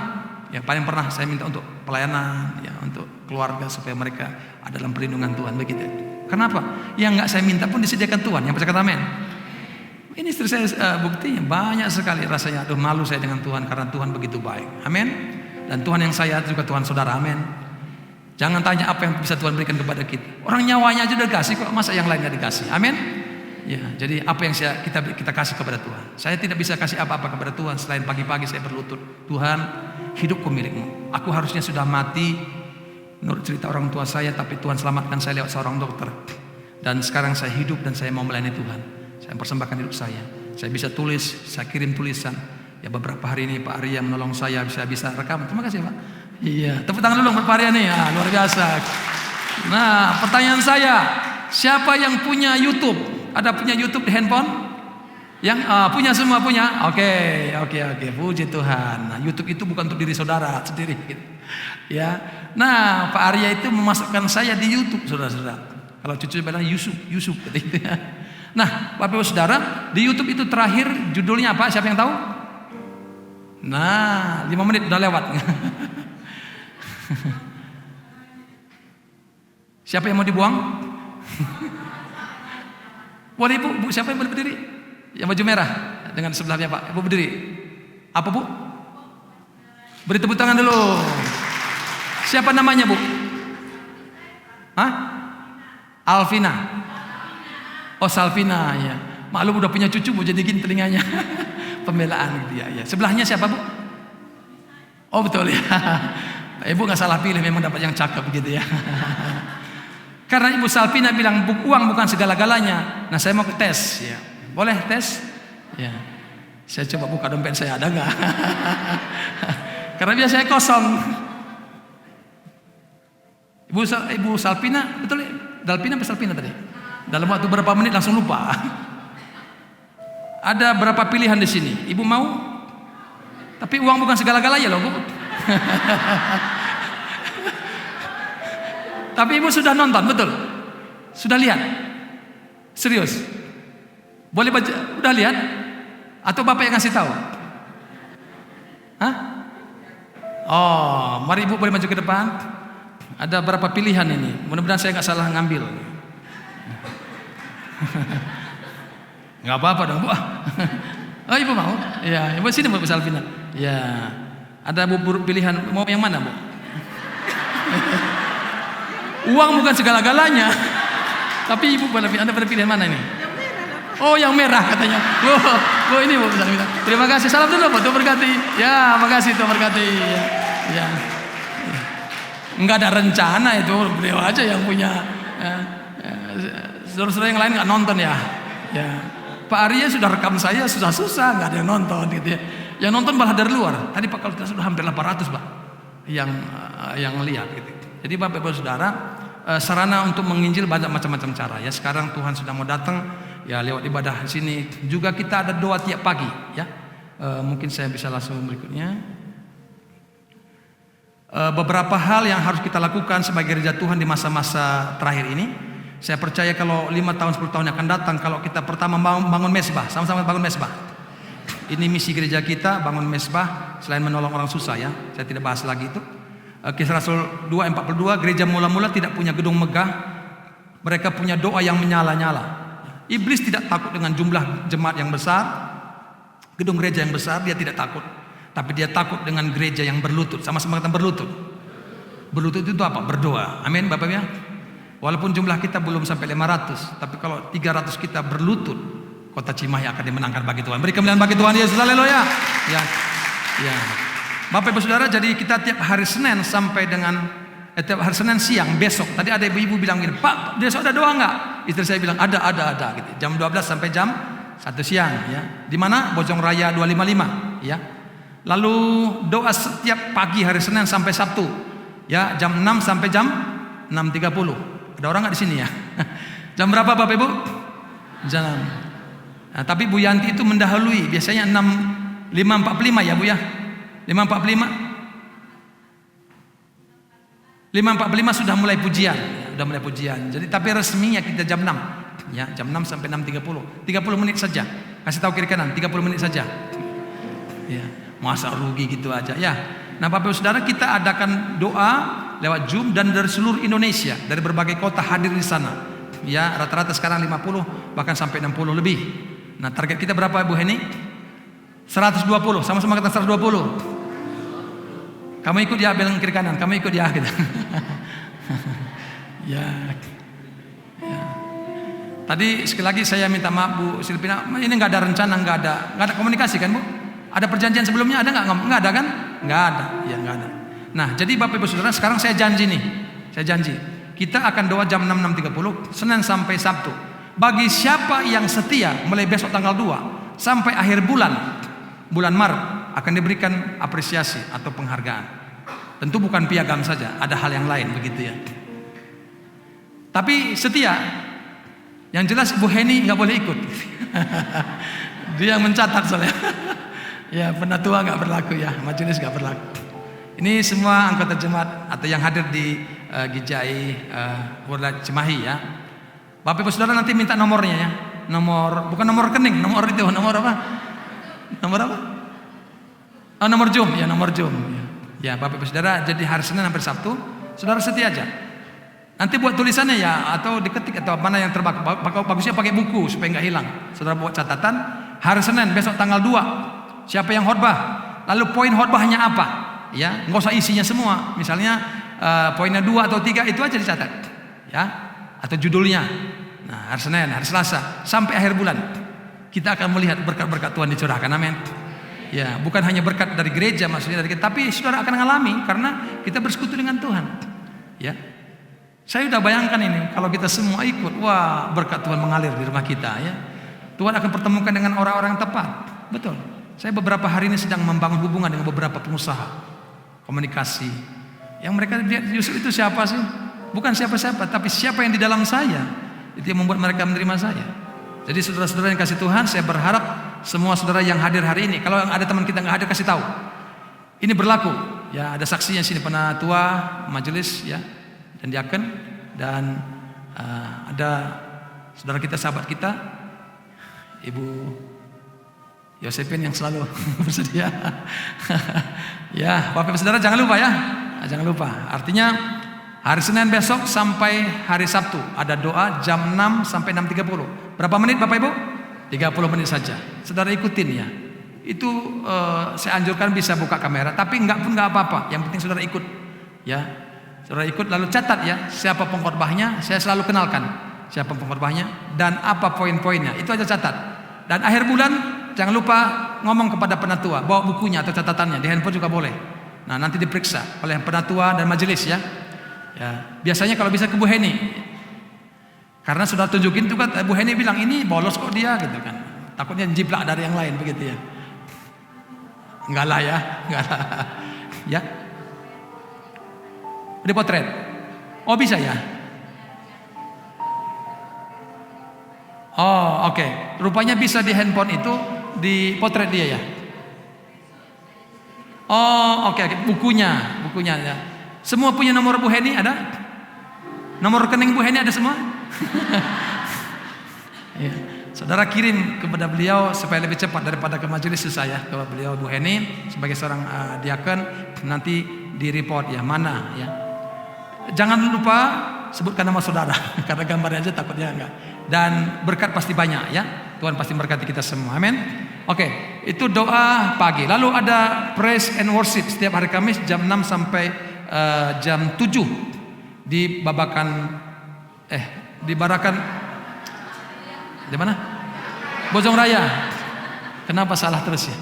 Ya paling pernah saya minta untuk pelayanan, ya untuk keluarga supaya mereka ada dalam perlindungan Tuhan begitu. Kenapa? Yang nggak saya minta pun disediakan Tuhan. Yang percaya kata amin. Ini istri saya buktinya banyak sekali rasanya. Aduh malu saya dengan Tuhan karena Tuhan begitu baik. Amin. Dan Tuhan yang saya juga Tuhan saudara. Amin. Jangan tanya apa yang bisa Tuhan berikan kepada kita. Orang nyawanya aja udah dikasih kok, masa yang lainnya dikasih. Amin. Ya, jadi apa yang kita kasih kepada Tuhan. Saya tidak bisa kasih apa-apa kepada Tuhan selain pagi-pagi saya berlutut. Tuhan, hidupku milikmu. Aku harusnya sudah mati menurut cerita orang tua saya, tapi Tuhan selamatkan saya lewat seorang dokter. Dan sekarang saya hidup dan saya mau melayani Tuhan. Saya persembahkan hidup saya. Saya bisa tulis, saya kirim tulisan. Ya beberapa hari ini Pak Arya menolong saya bisa rekam. Terima kasih Pak. Iya, tepuk tangan dulu buat Pak Arya nih. Ya, luar biasa. Nah, pertanyaan saya, siapa yang punya YouTube? Ada punya YouTube di handphone? Yang punya semua punya? Oke. Puji Tuhan. Nah, YouTube itu bukan untuk diri saudara sendiri. Gitu. Ya. Nah, Pak Arya itu memasukkan saya di YouTube, saudara-saudara. Kalau cucu bilang Yusuf gitu ya. Nah, Bapak Ibu Saudara, di YouTube itu terakhir judulnya apa? Siapa yang tahu? Nah, 5 menit udah lewat. Siapa yang mau dibuang? Boleh Bu, siapa yang boleh berdiri? Yang baju merah dengan sebelahnya Pak. Ibu berdiri. Apa Bu? Beri tepuk tangan dulu. Siapa namanya Bu? Hah? Alvina. Oh Salvina ya. Maklum udah punya cucu Bu, jadi gini telinganya. Pembelaan gitu ya. Sebelahnya siapa Bu? Oh betul ya. Ibu nggak salah pilih, memang dapat yang cakep gitu ya. Karena Ibu Salvina bilang uang bukan segala-galanya. Nah saya mau tes ya. Boleh tes? Ya. Saya coba buka dompet saya, ada nggak? Karena biasanya kosong. Ibu Salpina, betul? Dalpina apa Salpina tadi? Dalam waktu berapa menit langsung lupa. Ada berapa pilihan di sini? Ibu mau? Tapi uang bukan segala-galanya loh, Bu. Tapi ibu sudah nonton, betul? Sudah lihat? Serius? Boleh baca? Udah lihat? Atau Bapak yang ngasih tahu? Hah? Oh, mari Ibu boleh maju ke depan. Ada berapa pilihan ini? Mudah-mudahan saya nggak salah ngambil. Nggak apa-apa dong, Bu. Oh, Ibu mau? Ya, Ibu sini Bu Salvina. Ya, ada pilihan mau yang mana, Bu? Uang bukan segala-galanya. Tapi Ibu Anda pada pilihan mana ini? Oh, yang merah katanya. Oh, ini Bu Salvina. Terima kasih. Salam dulu, Bu. Tuhan berkati. Ya, makasih Tuhan berkati. Ya. Enggak ada rencana itu, beliau aja yang punya. Saudara-saudara yang lain nggak nonton ya. Ya. Pak Arya sudah rekam saya susah-susah, nggak ada yang nonton gitu ya. Yang nonton malah dari luar. Tadi Pak kalau kita sudah hampir 800 Pak yang lihat gitu. Jadi Bapak Ibu Saudara, sarana untuk menginjil banyak macam-macam cara ya. Sekarang Tuhan sudah mau datang ya lewat ibadah sini. Juga kita ada doa tiap pagi ya. Mungkin saya bisa langsung berikutnya. Beberapa hal yang harus kita lakukan sebagai gereja Tuhan di masa-masa terakhir ini. Saya percaya kalau 5 tahun 10 tahun yang akan datang, kalau kita pertama bangun mesbah, sama-sama bangun mesbah. Ini misi gereja kita, bangun mesbah selain menolong orang susah ya. Saya tidak bahas lagi itu. Kisah Rasul 2:42, gereja mula-mula tidak punya gedung megah. Mereka punya doa yang menyala-nyala. Iblis tidak takut dengan jumlah jemaat yang besar, gedung gereja yang besar, dia tidak takut. Tapi dia takut dengan gereja yang berlutut. Sama-sama kata berlutut. Berlutut itu apa? Berdoa. Amin Bapak ya. Walaupun jumlah kita belum sampai 500, tapi kalau 300 kita berlutut, kota Cimahi akan dimenangkan bagi Tuhan. Beri kemuliaan bagi Tuhan Yesus. Haleluya. Ya. Bapak Ibu Saudara, jadi kita tiap hari Senin sampai dengan tiap hari Senin siang besok. Tadi ada ibu-ibu bilang gini, "Pak, besok ada doa enggak?" Istri saya bilang, ada gitu. Jam 12 sampai jam 1 siang ya. Di mana? Bojong Raya 255 ya. Lalu doa setiap pagi hari Senin sampai Sabtu ya, jam 6 sampai jam 6.30. Ada orang nggak di sini ya? Jam berapa Bapak Ibu? Jam. Nah, tapi Bu Yanti itu mendahului, biasanya 5.45 ya Bu ya? 5.45 sudah mulai pujian, sudah mulai pujian. Jadi tapi resminya kita jam 6 ya, jam 6 sampai 6.30. 30 menit saja. Kasih tahu kiri kanan, 30 menit saja. Ya, masa rugi gitu aja ya. Nah, Bapak Ibu Saudara, kita adakan doa lewat Zoom dan dari seluruh Indonesia, dari berbagai kota hadir di sana. Ya, rata-rata sekarang 50 bahkan sampai 60 lebih. Nah, target kita berapa Bu Heni? 120. Sama-sama kata 120. Kamu ikut ya, bilang kiri kanan. Kamu ikut ya gitu. Ya. Tadi sekali lagi saya minta maaf Bu Silvina, ini nggak ada rencana, nggak ada komunikasi kan Bu? Ada perjanjian sebelumnya ada nggak? Nggak ada kan? Nggak ada. Ya nggak ada. Nah, jadi Bapak Ibu Saudara, sekarang saya janji nih. Saya janji. Kita akan doa jam 6.30 Senin sampai Sabtu. Bagi siapa yang setia mulai besok tanggal 2 sampai akhir bulan Maret akan diberikan apresiasi atau penghargaan. Tentu bukan piagam saja, ada hal yang lain begitu ya. Tapi setia. Yang jelas Bu Heni nggak boleh ikut. Dia yang mencatat soalnya. Ya, penatua nggak berlaku ya, majelis nggak berlaku. Ini semua anggota jemaat atau yang hadir di GJI World Cimahi ya. Bapak Ibu Saudara nanti minta nomornya ya. Bukan nomor rekening, nomor apa? Nomor apa? Oh, nomor Zoom ya, nomor Zoom. Ya, Bapak Ibu Saudara, jadi hari Senin sampai Sabtu, Saudara setia aja. Nanti buat tulisannya ya, atau diketik atau mana yang terbaik. Bagusnya pakai buku supaya nggak hilang. Saudara buat catatan. Hari Senin besok tanggal 2. Siapa yang khotbah? Lalu poin khotbahnya apa? Ya, nggak usah isinya semua. Misalnya poinnya 2 atau 3 itu aja dicatat. Ya, atau judulnya. Nah, hari Senin, hari Selasa sampai akhir bulan kita akan melihat berkat-berkat Tuhan dicurahkan. Amin. Ya, bukan hanya berkat dari gereja maksudnya dari kita, tapi saudara akan mengalami karena kita bersekutu dengan Tuhan. Ya. Saya sudah bayangkan ini kalau kita semua ikut, wah, berkat Tuhan mengalir di rumah kita ya. Tuhan akan pertemukan dengan orang-orang yang tepat. Betul. Saya beberapa hari ini sedang membangun hubungan dengan beberapa pengusaha komunikasi. Yang mereka lihat Yusuf itu siapa sih? Bukan siapa-siapa, tapi siapa yang di dalam saya. Itu yang membuat mereka menerima saya. Jadi saudara-saudara yang kasih Tuhan, saya berharap semua saudara yang hadir hari ini, kalau ada teman kita nggak hadir, kasih tahu. Ini berlaku. Ya, ada saksinya sini, penatua majelis ya, dan diaken, dan ada saudara kita, sahabat kita, Ibu Yosepin yang selalu bersedia. Ya, Bapak Ibu Saudara jangan lupa ya. Jangan lupa. Artinya hari Senin besok sampai hari Sabtu ada doa jam 6 sampai 6.30. Berapa menit Bapak Ibu? 30 menit saja. Saudara ikutin ya. Itu saya anjurkan bisa buka kamera, tapi enggak pun enggak apa-apa. Yang penting saudara ikut. Ya. Saudara ikut lalu catat ya, siapa pengkhotbahnya, saya selalu kenalkan siapa pengkhotbahnya dan apa poin-poinnya. Itu aja catat. Dan akhir bulan jangan lupa ngomong kepada penatua, bawa bukunya atau catatannya, di handphone juga boleh. Nah, nanti diperiksa oleh penatua dan majelis ya. Ya, biasanya kalau bisa ke Bu Heni. Karena sudah tunjukin tuh kan Bu Heni bilang ini bolos kok dia gitu kan. Takutnya jiplak dari yang lain begitu ya. Enggak lah ya, enggak lah. Ya. Di potret. Oh, bisa ya? Oh, oke. Rupanya bisa di handphone itu di potret dia ya. Oh, oke. Bukunya ya. Semua punya nomor Bu Heni ada? Nomor rekening Bu Heni ada semua? Ya. Saudara kirim kepada beliau supaya lebih cepat daripada ke majelis saya, ke beliau Bu Heni sebagai seorang diaken, nanti di report ya mana ya. Jangan lupa sebutkan nama saudara karena gambarnya aja takutnya enggak. Dan berkat pasti banyak ya. Tuhan pasti memberkati kita semua. Amin. Oke, itu doa pagi. Lalu ada praise and worship setiap hari Kamis jam 6 sampai jam 7 di Babakan di Barakan di mana? Bojong Raya. Kenapa salah terus ya?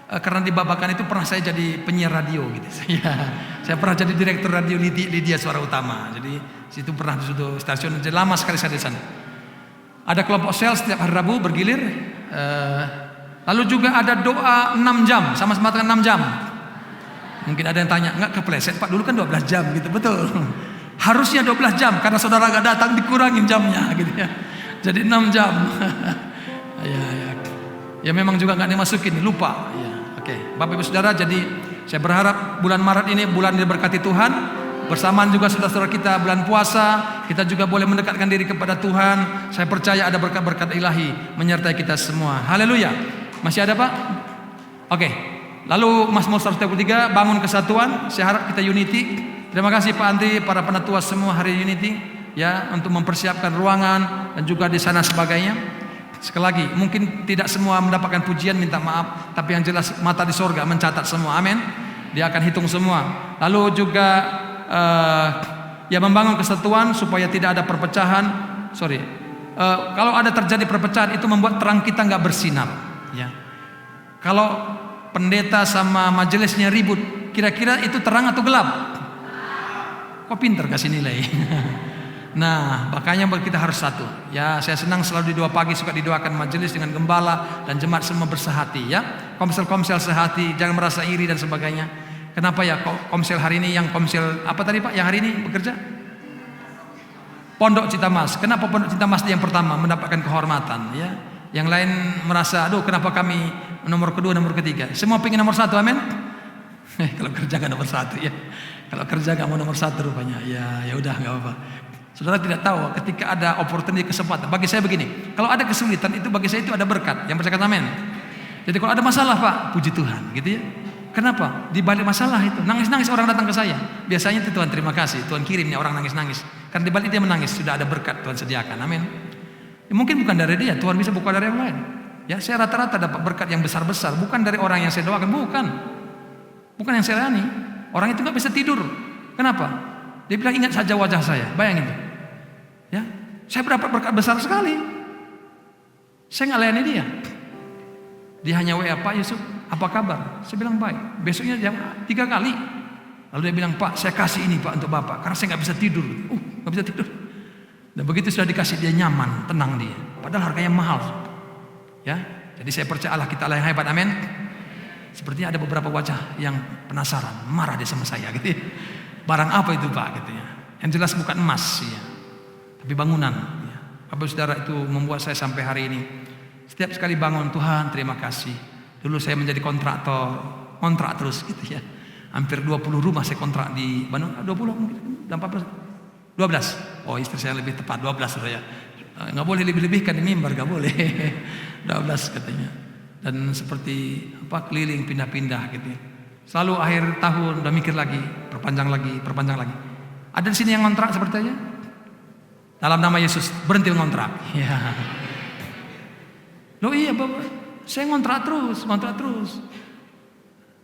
Karena di Babakan itu pernah saya jadi penyiar radio gitu. Saya pernah jadi direktur radio Lydia Suara Utama. Jadi situ pernah di situ stasiun. Jadi lama sekali saya di sana. Ada kelompok sel setiap hari Rabu bergilir. Lalu juga ada doa 6 jam, sama-sama dengan 6 jam. Mungkin ada yang tanya, enggak kepleset Pak, dulu kan 12 jam gitu. Betul. Harusnya 12 jam karena saudara enggak datang dikurangin jamnya gitu ya. Jadi 6 jam. Ya memang juga enggak dimasukin, lupa ya. Oke, Bapak Ibu Saudara, jadi saya berharap bulan Maret ini bulan diberkati Tuhan. Bersamaan juga saudara-saudara kita bulan puasa, kita juga boleh mendekatkan diri kepada Tuhan. Saya percaya ada berkat-berkat ilahi menyertai kita semua. Haleluya. Masih ada Pak? Oke. Lalu Mazmur 133, bangun kesatuan. Saya harap kita unity. Terima kasih Pak Andri, para penatua semua hari unity ya, untuk mempersiapkan ruangan dan juga di sana sebagainya. Sekali lagi, mungkin tidak semua mendapatkan pujian, minta maaf, tapi yang jelas mata di sorga mencatat semua. Amin. Dia akan hitung semua. Lalu juga ya membangun kesatuan supaya tidak ada perpecahan. Kalau ada terjadi perpecahan itu membuat terang kita nggak bersinar. Ya. Kalau pendeta sama majelisnya ribut, kira-kira itu terang atau gelap? Kok pinter kasih nilai? Nah, makanya kita harus satu. Ya, saya senang selalu di doa pagi suka didoakan majelis dengan gembala dan jemaat semua bersehati ya. Komsel-komsel sehati, jangan merasa iri dan sebagainya. Kenapa ya komsel hari ini yang komsel apa tadi Pak yang hari ini bekerja? Pondok Citamas. Kenapa Pondok Citamas yang pertama mendapatkan kehormatan ya? Yang lain merasa aduh kenapa kami nomor kedua, nomor ketiga. Semua pengen nomor satu, amin. Kalau kerja kan nomor satu ya. Kalau kerja nggak mau nomor satu rupanya. Ya udah nggak apa-apa. Saudara tidak tahu ketika ada opportunity, kesempatan. Bagi saya begini, kalau ada kesulitan itu bagi saya itu ada berkat. Yang percaya amin. Jadi kalau ada masalah Pak, puji Tuhan, gitu ya. Kenapa? Di balik masalah itu nangis-nangis orang datang ke saya. Biasanya itu Tuhan terima kasih, Tuhan kirimnya orang nangis-nangis. Karena di balik dia menangis sudah ada berkat Tuhan sediakan. Amin. Ya, mungkin bukan dari dia, Tuhan bisa buka dari yang lain. Ya, saya rata-rata dapat berkat yang besar-besar, bukan dari orang yang saya doakan, bukan yang saya layani. Orang itu nggak bisa tidur. Kenapa? Dia bilang ingat saja wajah saya. Bayangin tuh. Ya, saya berdapat berkat besar sekali. Saya nggak layani dia. Dia hanya WA, Pak Yusuf, apa kabar? Saya bilang baik. Besoknya jam 3 kali. Lalu dia bilang, Pak, saya kasih ini Pak untuk Bapak, karena saya nggak bisa tidur. Nggak bisa tidur. Dan begitu sudah dikasih dia nyaman, tenang dia. Padahal harganya mahal. Ya, Jadi saya percaya Allah kita Allah yang hebat, amin. Sepertinya ada beberapa wajah yang penasaran, marah dia sama saya gitu ya. Barang apa itu Pak gitu ya. Yang jelas bukan emas ya, tapi bangunan ya. Bapak Saudara, itu membuat saya sampai hari ini setiap sekali bangun, Tuhan terima kasih. Dulu saya menjadi kontraktor, kontrak terus gitu ya. Hampir 20 rumah saya kontrak di Bandung. 20 mungkin, 14, 12. Oh istri saya lebih tepat 12 saudara ya. Nggak boleh lebih-lebihkan di mimbar, nggak boleh. 12 katanya. Dan seperti apa, keliling pindah-pindah gitu ya. Selalu akhir tahun udah mikir lagi, perpanjang lagi. Ada di sini yang ngontrak seperti aja? Dalam nama Yesus berhenti mengontrak. Ya. Loh iya Bapak, saya ngontrak terus.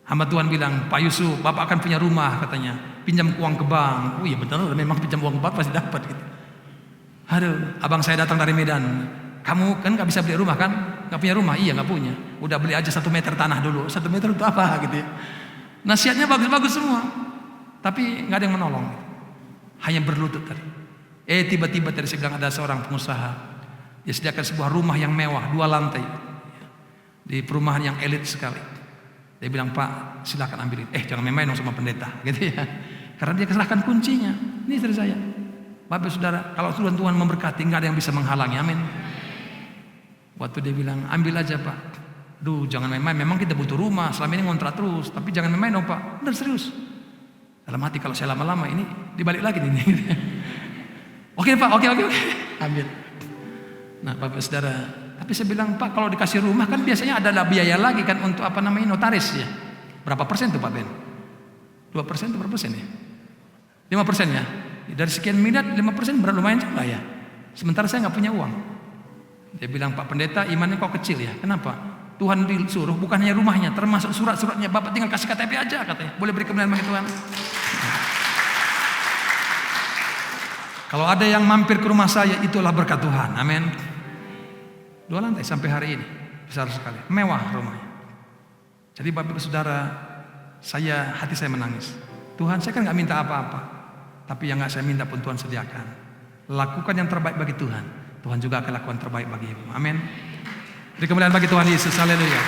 Hamba Tuhan bilang, Pak Yusuf, Bapak akan punya rumah katanya. Pinjam uang ke bank. Oh iya benar, memang pinjam uang ke bank pasti dapat gitu. Aduh, abang saya datang dari Medan. Kamu kan gak bisa beli rumah kan? Gak punya rumah? Iya gak punya. Udah beli aja 1 meter tanah dulu. 1 meter itu apa gitu ya. Nasihatnya bagus-bagus semua, tapi gak ada yang menolong. Hanya berlutut tadi. Tiba-tiba tadi saya bilang ada seorang pengusaha. Dia sediakan sebuah rumah yang mewah, 2 lantai. Di perumahan yang elit sekali. Dia bilang, Pak silakan ambilin. Jangan main-main dong sama pendeta gitu ya. Karena dia serahkan kuncinya. Ini istri saya. Bapak Saudara, kalau Tuhan memberkati gak ada yang bisa menghalangi, amin. Waktu dia bilang, ambil aja Pak. Duh jangan main-main, memang kita butuh rumah, selama ini ngontrak terus, tapi jangan main-main dong Pak. Benar serius. Dalam hati kalau saya lama-lama ini dibalik lagi nih. Oke Pak, oke. Ambil. Nah Bapak Saudara, tapi saya bilang Pak kalau dikasih rumah kan biasanya ada biaya lagi kan untuk notaris ya. Berapa persen tuh Pak Ben? 2% atau berapa persen ya? 5% ya? Dari sekian miliar 5% berat lumayan juga ya. Sementara saya nggak punya uang. Dia bilang Pak Pendeta imannya kok kecil ya. Kenapa? Tuhan disuruh bukan hanya rumahnya, termasuk surat-suratnya Bapak tinggal kasih KTP aja katanya. Boleh beri kebenaran bagi Tuhan. Kalau ada yang mampir ke rumah saya itulah berkat Tuhan. Amin. 2 lantai sampai hari ini besar sekali, mewah rumahnya. Jadi Bapak Saudara, hati saya menangis. Tuhan saya kan nggak minta apa-apa, tapi yang nggak saya minta pun Tuhan sediakan. Lakukan yang terbaik bagi Tuhan, Tuhan juga akan lakukan terbaik bagi ibu. Amin. Beri kemuliaan bagi Tuhan Yesus. Haleluya.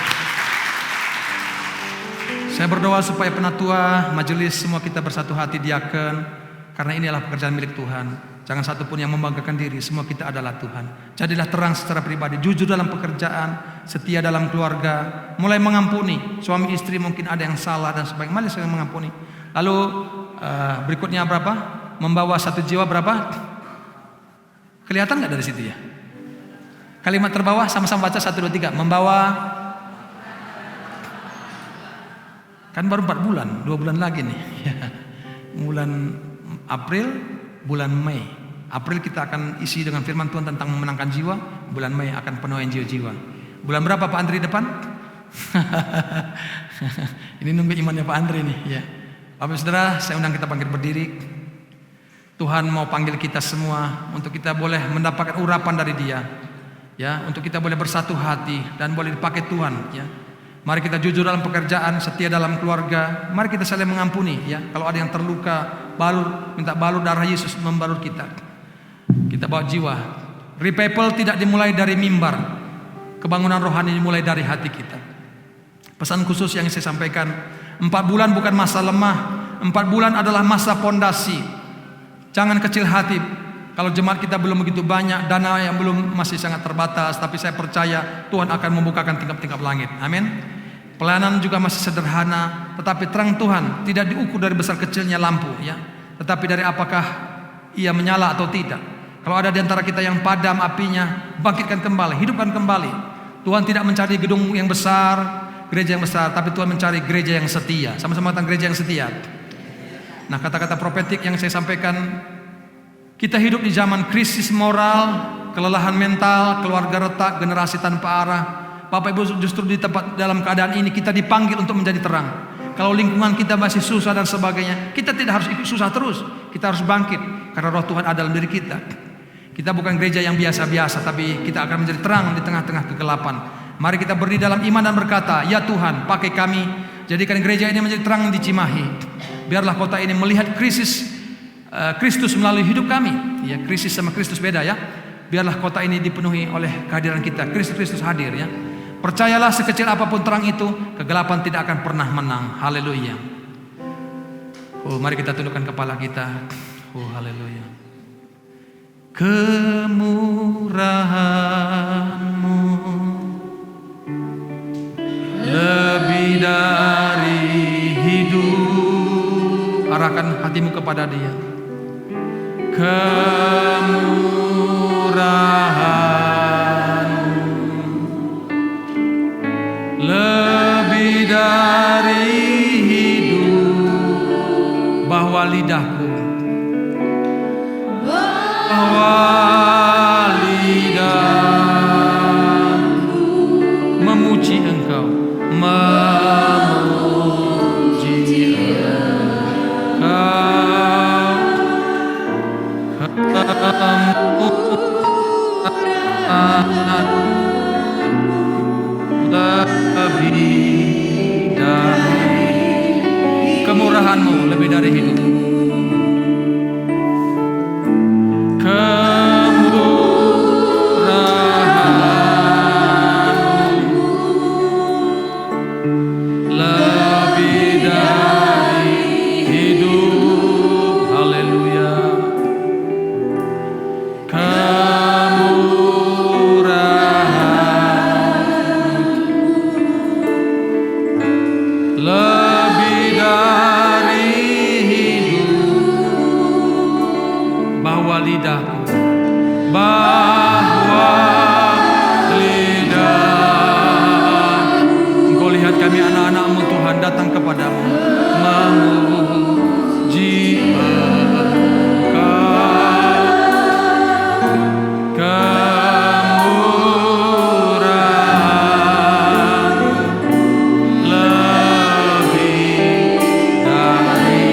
Saya berdoa supaya penatua, majelis, semua kita bersatu hati, diaken, karena ini adalah pekerjaan milik Tuhan. Jangan satu pun yang membanggakan diri, semua kita adalah Tuhan. Jadilah terang secara pribadi, jujur dalam pekerjaan, setia dalam keluarga, mulai mengampuni. Suami istri mungkin ada yang salah dan sebagainya, mari saya mengampuni. Lalu berikutnya berapa? Membawa 1 jiwa berapa? Kelihatan nggak dari situ ya? Kalimat terbawah sama-sama baca 1, 2, 3. Membawa. Kan baru 4 bulan, 2 bulan lagi nih. Bulan April, bulan Mei. April kita akan isi dengan firman Tuhan tentang memenangkan jiwa. Bulan Mei akan penuhin jiwa-jiwa. Bulan berapa Pak Andri depan? Ini nunggu imannya Pak Andri nih ya. Bapak Saudara, saya undang kita bangkit berdiri. Tuhan mau panggil kita semua untuk kita boleh mendapatkan urapan dari Dia. Ya, untuk kita boleh bersatu hati dan boleh dipakai Tuhan ya. Mari kita jujur dalam pekerjaan, setia dalam keluarga. Mari kita saling mengampuni ya. Kalau ada yang terluka, minta balur darah Yesus membalur kita. Kita bawa jiwa. Revival tidak dimulai dari mimbar. Kebangunan rohani dimulai dari hati kita. Pesan khusus yang saya sampaikan, 4 bulan bukan masa lemah. 4 bulan adalah masa pondasi. Jangan kecil hati. Kalau jemaat kita belum begitu banyak, dana yang masih sangat terbatas, tapi saya percaya Tuhan akan membukakan tingkap-tingkap langit. Amin. Pelayanan juga masih sederhana, tetapi terang Tuhan tidak diukur dari besar kecilnya lampu ya, tetapi dari apakah ia menyala atau tidak. Kalau ada di antara kita yang padam apinya, bangkitkan kembali, hidupkan kembali. Tuhan tidak mencari gedung yang besar, gereja yang besar, tapi Tuhan mencari gereja yang setia. Sama-sama tentang gereja yang setia. Nah, kata-kata profetik yang saya sampaikan, kita hidup di zaman krisis moral, kelelahan mental, keluarga retak, generasi tanpa arah. Bapak Ibu, justru di tempat dalam keadaan ini kita dipanggil untuk menjadi terang. Kalau lingkungan kita masih susah dan sebagainya, kita tidak harus ikut susah terus. Kita harus bangkit karena roh Tuhan ada dalam diri kita. Kita bukan gereja yang biasa-biasa, tapi kita akan menjadi terang di tengah-tengah kegelapan. Mari kita berdiri dalam iman dan berkata, ya Tuhan, pakai kami, jadikan gereja ini menjadi terang di Cimahi. Biarlah kota ini melihat Kristus melalui hidup kami. Ya, krisis sama Kristus beda ya. Biarlah kota ini dipenuhi oleh kehadiran kita. Kristus hadir ya. Percayalah sekecil apapun terang itu, kegelapan tidak akan pernah menang. Haleluya. Oh, mari kita tundukkan kepala kita. Oh, haleluya. Kemurahan-Mu lebih dari hidup. Arahkan hatimu kepada Dia. Kemurahan-Mu lebih dari hidup. Bahwa lidahku, bahwa lidahku memuji Engkau, memuji Engkau. Lebih dari kemurahan-Mu lebih dari hidup. Datang kepadamu, memuji Engkau. Kemurahan lebih dari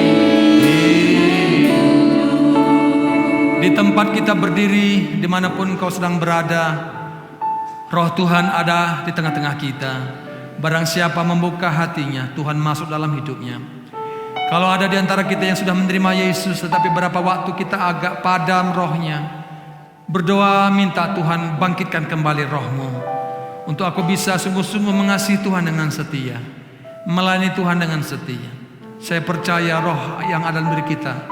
hidup. Di tempat kita berdiri, dimanapun kau sedang berada, Roh Tuhan ada di tengah-tengah kita. Barang siapa membuka hatinya, Tuhan masuk dalam hidupnya. Kalau ada di antara kita yang sudah menerima Yesus, tetapi berapa waktu kita agak padam rohnya, berdoa minta Tuhan bangkitkan kembali rohmu, untuk aku bisa sungguh-sungguh mengasihi Tuhan dengan setia, melayani Tuhan dengan setia. Saya percaya roh yang ada dalam diri kita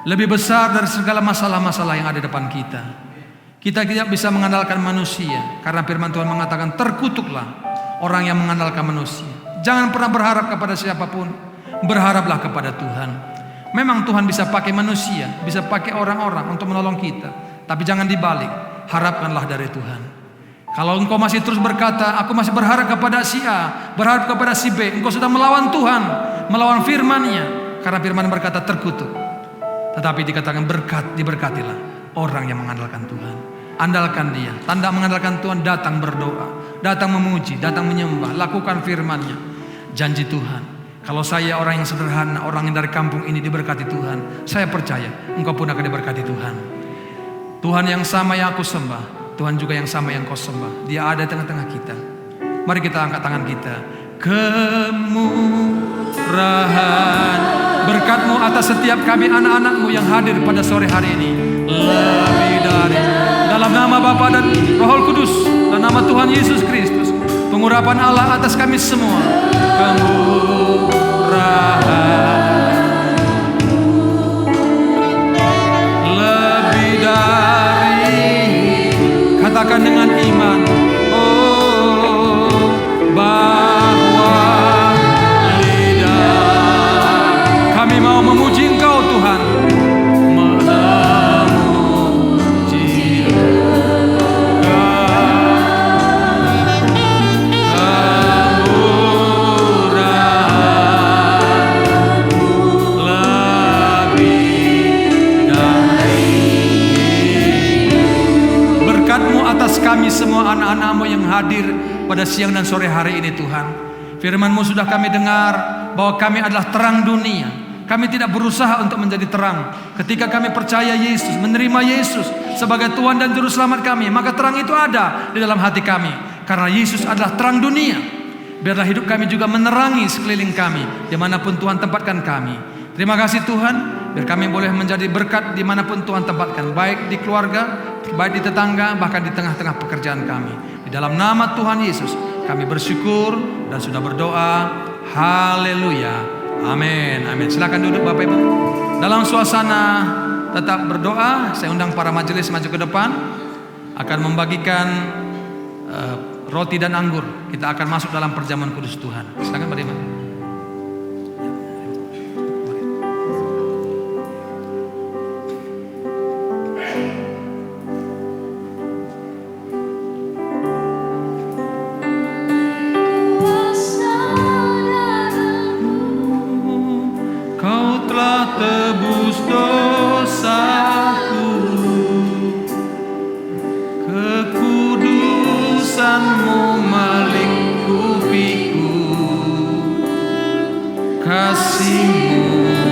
lebih besar dari segala masalah-masalah yang ada di depan kita. Kita tidak bisa mengandalkan manusia, karena firman Tuhan mengatakan terkutuklah orang yang mengandalkan manusia. Jangan pernah berharap kepada siapapun, berharaplah kepada Tuhan. Memang Tuhan bisa pakai manusia, bisa pakai orang-orang untuk menolong kita, tapi jangan dibalik, harapkanlah dari Tuhan. Kalau engkau masih terus berkata, aku masih berharap kepada si A, berharap kepada si B, engkau sudah melawan Tuhan, melawan firman-Nya. Karena firman berkata terkutuk, tetapi dikatakan diberkatilah orang yang mengandalkan Tuhan. Andalkan Dia. Tanda mengandalkan Tuhan, datang berdoa, datang memuji, datang menyembah, lakukan firman-Nya. Janji Tuhan, kalau saya orang yang sederhana, orang yang dari kampung ini diberkati Tuhan, saya percaya engkau pun akan diberkati Tuhan. Tuhan yang sama yang aku sembah, Tuhan juga yang sama yang kau sembah. Dia ada di tengah-tengah kita. Mari kita angkat tangan kita. Kemurahan berkat-Mu atas setiap kami anak-anak-Mu yang hadir pada sore hari ini lebih dari, dalam nama Bapa dan Roh Kudus dan nama Tuhan Yesus Kristus, pengurapan Allah atas kami semua. Kemurahan lebih dari, katakan dengan iman, oh, bahwa lidah kami mau memuji Engkau Tuhan. Atas kami semua anak-anak-Mu yang hadir pada siang dan sore hari ini Tuhan. Firman-Mu sudah kami dengar bahwa kami adalah terang dunia. Kami tidak berusaha untuk menjadi terang. Ketika kami percaya Yesus, menerima Yesus sebagai Tuhan dan Juru Selamat kami, maka terang itu ada di dalam hati kami. Karena Yesus adalah terang dunia. Biarlah hidup kami juga menerangi sekeliling kami, dimanapun Tuhan tempatkan kami. Terima kasih Tuhan, biar kami boleh menjadi berkat dimanapun Tuhan tempatkan, baik di keluarga, baik di tetangga, bahkan di tengah-tengah pekerjaan kami. Di dalam nama Tuhan Yesus, Kami bersyukur dan sudah berdoa. Haleluya. Amin. Amin. Silakan duduk Bapak Ibu. Dalam suasana tetap berdoa, saya undang para majelis maju ke depan, akan membagikan roti dan anggur. Kita akan masuk dalam perjamuan kudus Tuhan. Silakan Pak Ibu. Tebus dosaku, kekudusan-Mu melingkupiku, kasih-Mu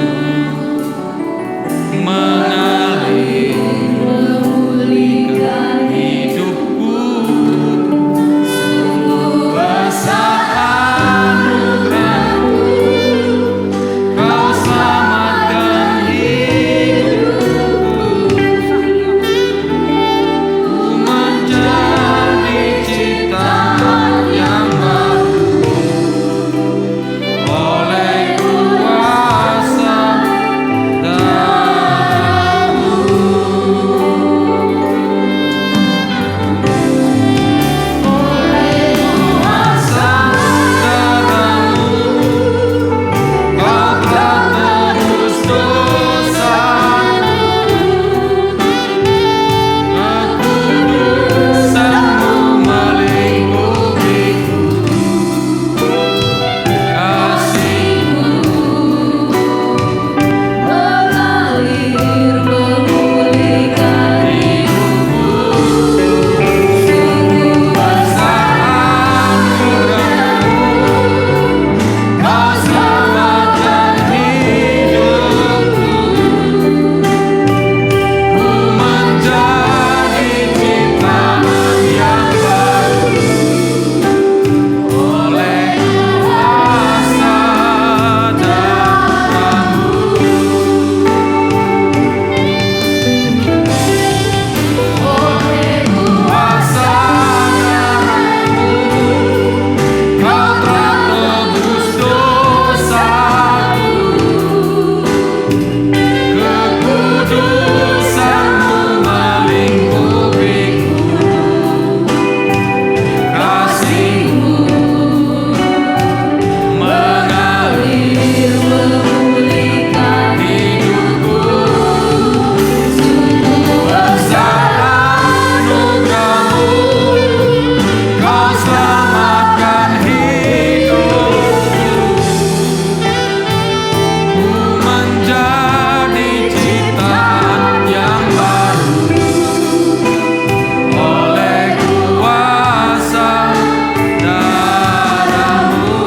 mengalir memulihkan hidupku, sungguh besar anugerah-Mu, Kau selamatkan hidupku, ku menjadi ciptaan yang baru oleh kuasa darah-Mu. Oleh kuasa darah-Mu, Kau telah tebus dosaku, kekudusan-Mu melingkupiku, kasih-Mu mengalir memulihkan hidupku, sungguh besar anugerah-Mu, Kau selamatkan hidupku, ku menjadi ciptaan yang baru oleh kuasa darah-Mu. Oleh kuasa darah-Mu, Kau telah tebus dosaku, kekudusan-Mu melingkupiku, kasih-Mu mengalir memulihkan hidupku, sungguh besar anugerah-Mu, Kau selamatkan hidupku, ku menjadi ciptaan yang baru oleh kuasa darah-Mu.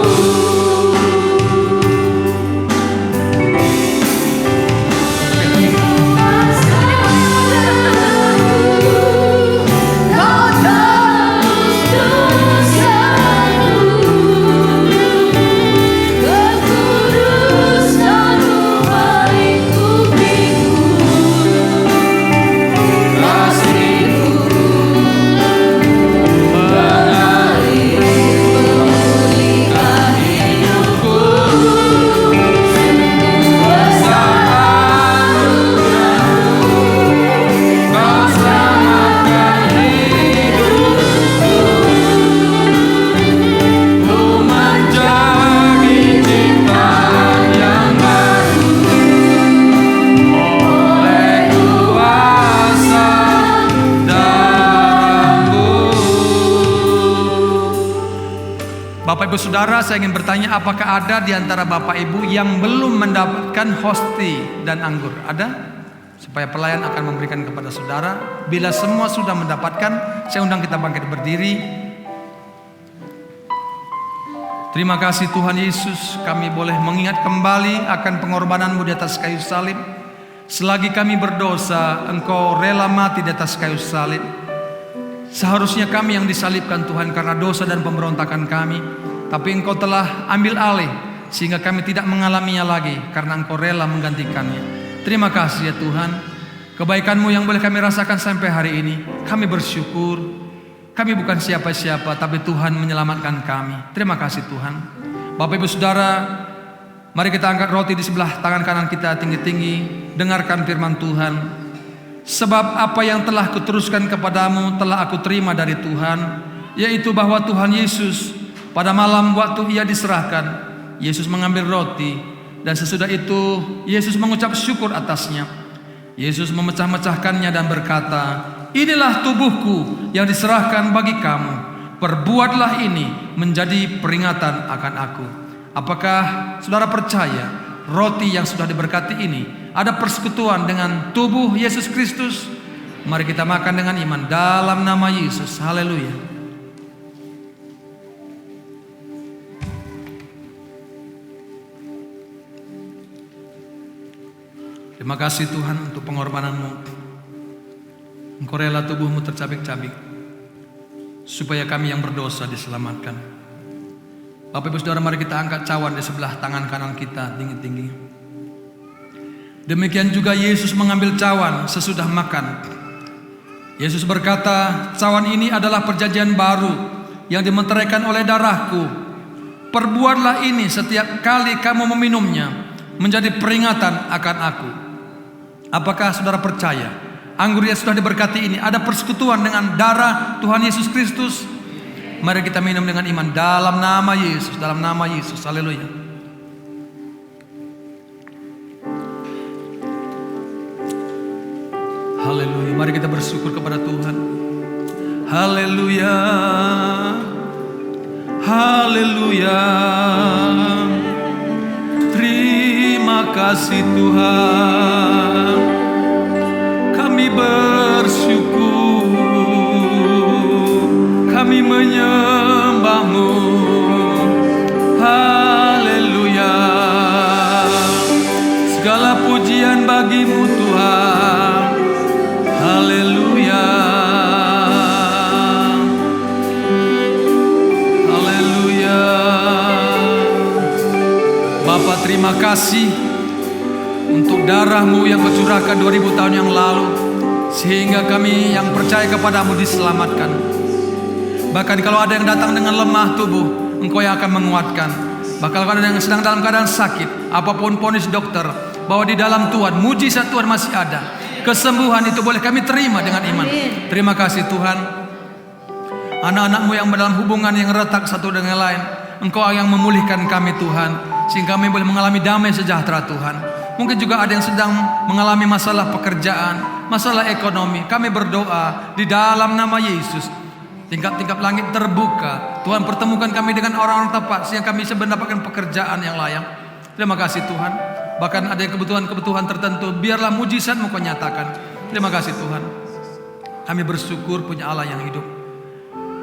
Kau tebus dosaku, kekudusan-Mu melingkupiku, kasih-Mu mengalir memulihkan hidupku, sungguh besar anugerah-Mu, Kau selamatkan hidupku, ku menjadi ciptaan yang baru oleh kuasa darah-Mu. Bapak Ibu Saudara, saya ingin bertanya, apakah ada di antara Bapak Ibu yang belum mendapatkan hosti dan anggur? Ada? Supaya pelayan akan memberikan kepada saudara. Bila semua sudah mendapatkan, saya undang kita bangkit berdiri. Terima kasih Tuhan Yesus, kami boleh mengingat kembali akan pengorbanan-Mu di atas kayu salib. Selagi kami berdosa, Engkau rela mati di atas kayu salib. Seharusnya kami yang disalibkan Tuhan karena dosa dan pemberontakan kami, tapi Engkau telah ambil alih sehingga kami tidak mengalaminya lagi karena Engkau rela menggantikannya. Terima kasih ya Tuhan, kebaikan-Mu yang boleh kami rasakan sampai hari ini. Kami bersyukur. Kami bukan siapa-siapa, tapi Tuhan menyelamatkan kami. Terima kasih Tuhan. Bapak Ibu Saudara, mari kita angkat roti di sebelah tangan kanan kita tinggi-tinggi. Dengarkan firman Tuhan. Sebab apa yang telah kuteruskan kepadamu telah aku terima dari Tuhan, yaitu bahwa Tuhan Yesus pada malam waktu ia diserahkan, Yesus mengambil roti, dan sesudah itu Yesus mengucap syukur atasnya. Yesus memecah-mecahkannya dan berkata, inilah tubuhku yang diserahkan bagi kamu. Perbuatlah ini menjadi peringatan akan aku. Apakah saudara percaya roti yang sudah diberkati ini ada persekutuan dengan tubuh Yesus Kristus? Mari kita makan dengan iman dalam nama Yesus. Haleluya. Terima kasih Tuhan untuk pengorbanan-Mu. Engkau rela tubuh-Mu tercabik-cabik supaya kami yang berdosa diselamatkan. Bapak Ibu Saudara, mari kita angkat cawan di sebelah tangan kanan kita tinggi-tinggi. Demikian juga Yesus mengambil cawan sesudah makan. Yesus berkata, cawan ini adalah perjanjian baru yang dimeteraikan oleh darahku. Perbuatlah ini setiap kali kamu meminumnya menjadi peringatan akan aku. Apakah saudara percaya anggur yang sudah diberkati ini ada persekutuan dengan darah Tuhan Yesus Kristus? Mari kita minum dengan iman dalam nama Yesus, dalam nama Yesus. Haleluya. Haleluya. Mari kita bersyukur kepada Tuhan. Haleluya. Haleluya. Terima kasih Tuhan. Kami bersyukur, kami menyembah-Mu. Haleluya. Segala pujian bagi-Mu Tuhan. Haleluya. Haleluya. Bapa, terima kasih untuk darah-Mu yang Kau curahkan 2000 tahun yang lalu, sehingga kami yang percaya kepada-Mu diselamatkan. Bahkan kalau ada yang datang dengan lemah tubuh, Engkau yang akan menguatkan. Bahkan kalau ada yang sedang dalam keadaan sakit, apapun vonis dokter, bahwa di dalam Tuhan, mujizat Tuhan masih ada. Kesembuhan itu boleh kami terima dengan iman. Terima kasih Tuhan. Anak-anak-Mu yang dalam hubungan yang retak satu dengan lain, Engkau yang memulihkan kami Tuhan, sehingga kami boleh mengalami damai sejahtera Tuhan. Mungkin juga ada yang sedang mengalami masalah pekerjaan, masalah ekonomi. Kami berdoa di dalam nama Yesus, tingkap-tingkap langit terbuka. Tuhan, pertemukan kami dengan orang-orang tepat, sehingga kami bisa mendapatkan pekerjaan yang layak. Terima kasih Tuhan. Bahkan ada yang kebutuhan-kebutuhan tertentu, biarlah mujizat-Mu Kau nyatakan. Terima kasih Tuhan. Kami bersyukur punya Allah yang hidup.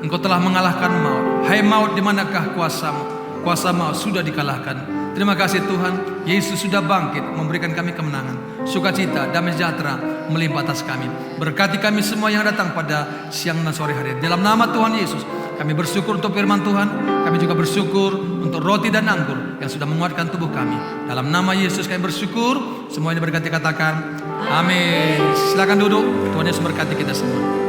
Engkau telah mengalahkan maut. Hai maut, di manakah kuasa-Mu? Kuasa maut sudah dikalahkan. Terima kasih Tuhan, Yesus sudah bangkit memberikan kami kemenangan, sukacita, damai sejahtera melimpah atas kami. Berkati kami semua yang datang pada siang dan sore hari. Dalam nama Tuhan Yesus, kami bersyukur untuk firman Tuhan. Kami juga bersyukur untuk roti dan anggur yang sudah menguatkan tubuh kami. Dalam nama Yesus kami bersyukur. Semuanya berkati, katakan amin. Silakan duduk. Tuhan Yesus berkati kita semua.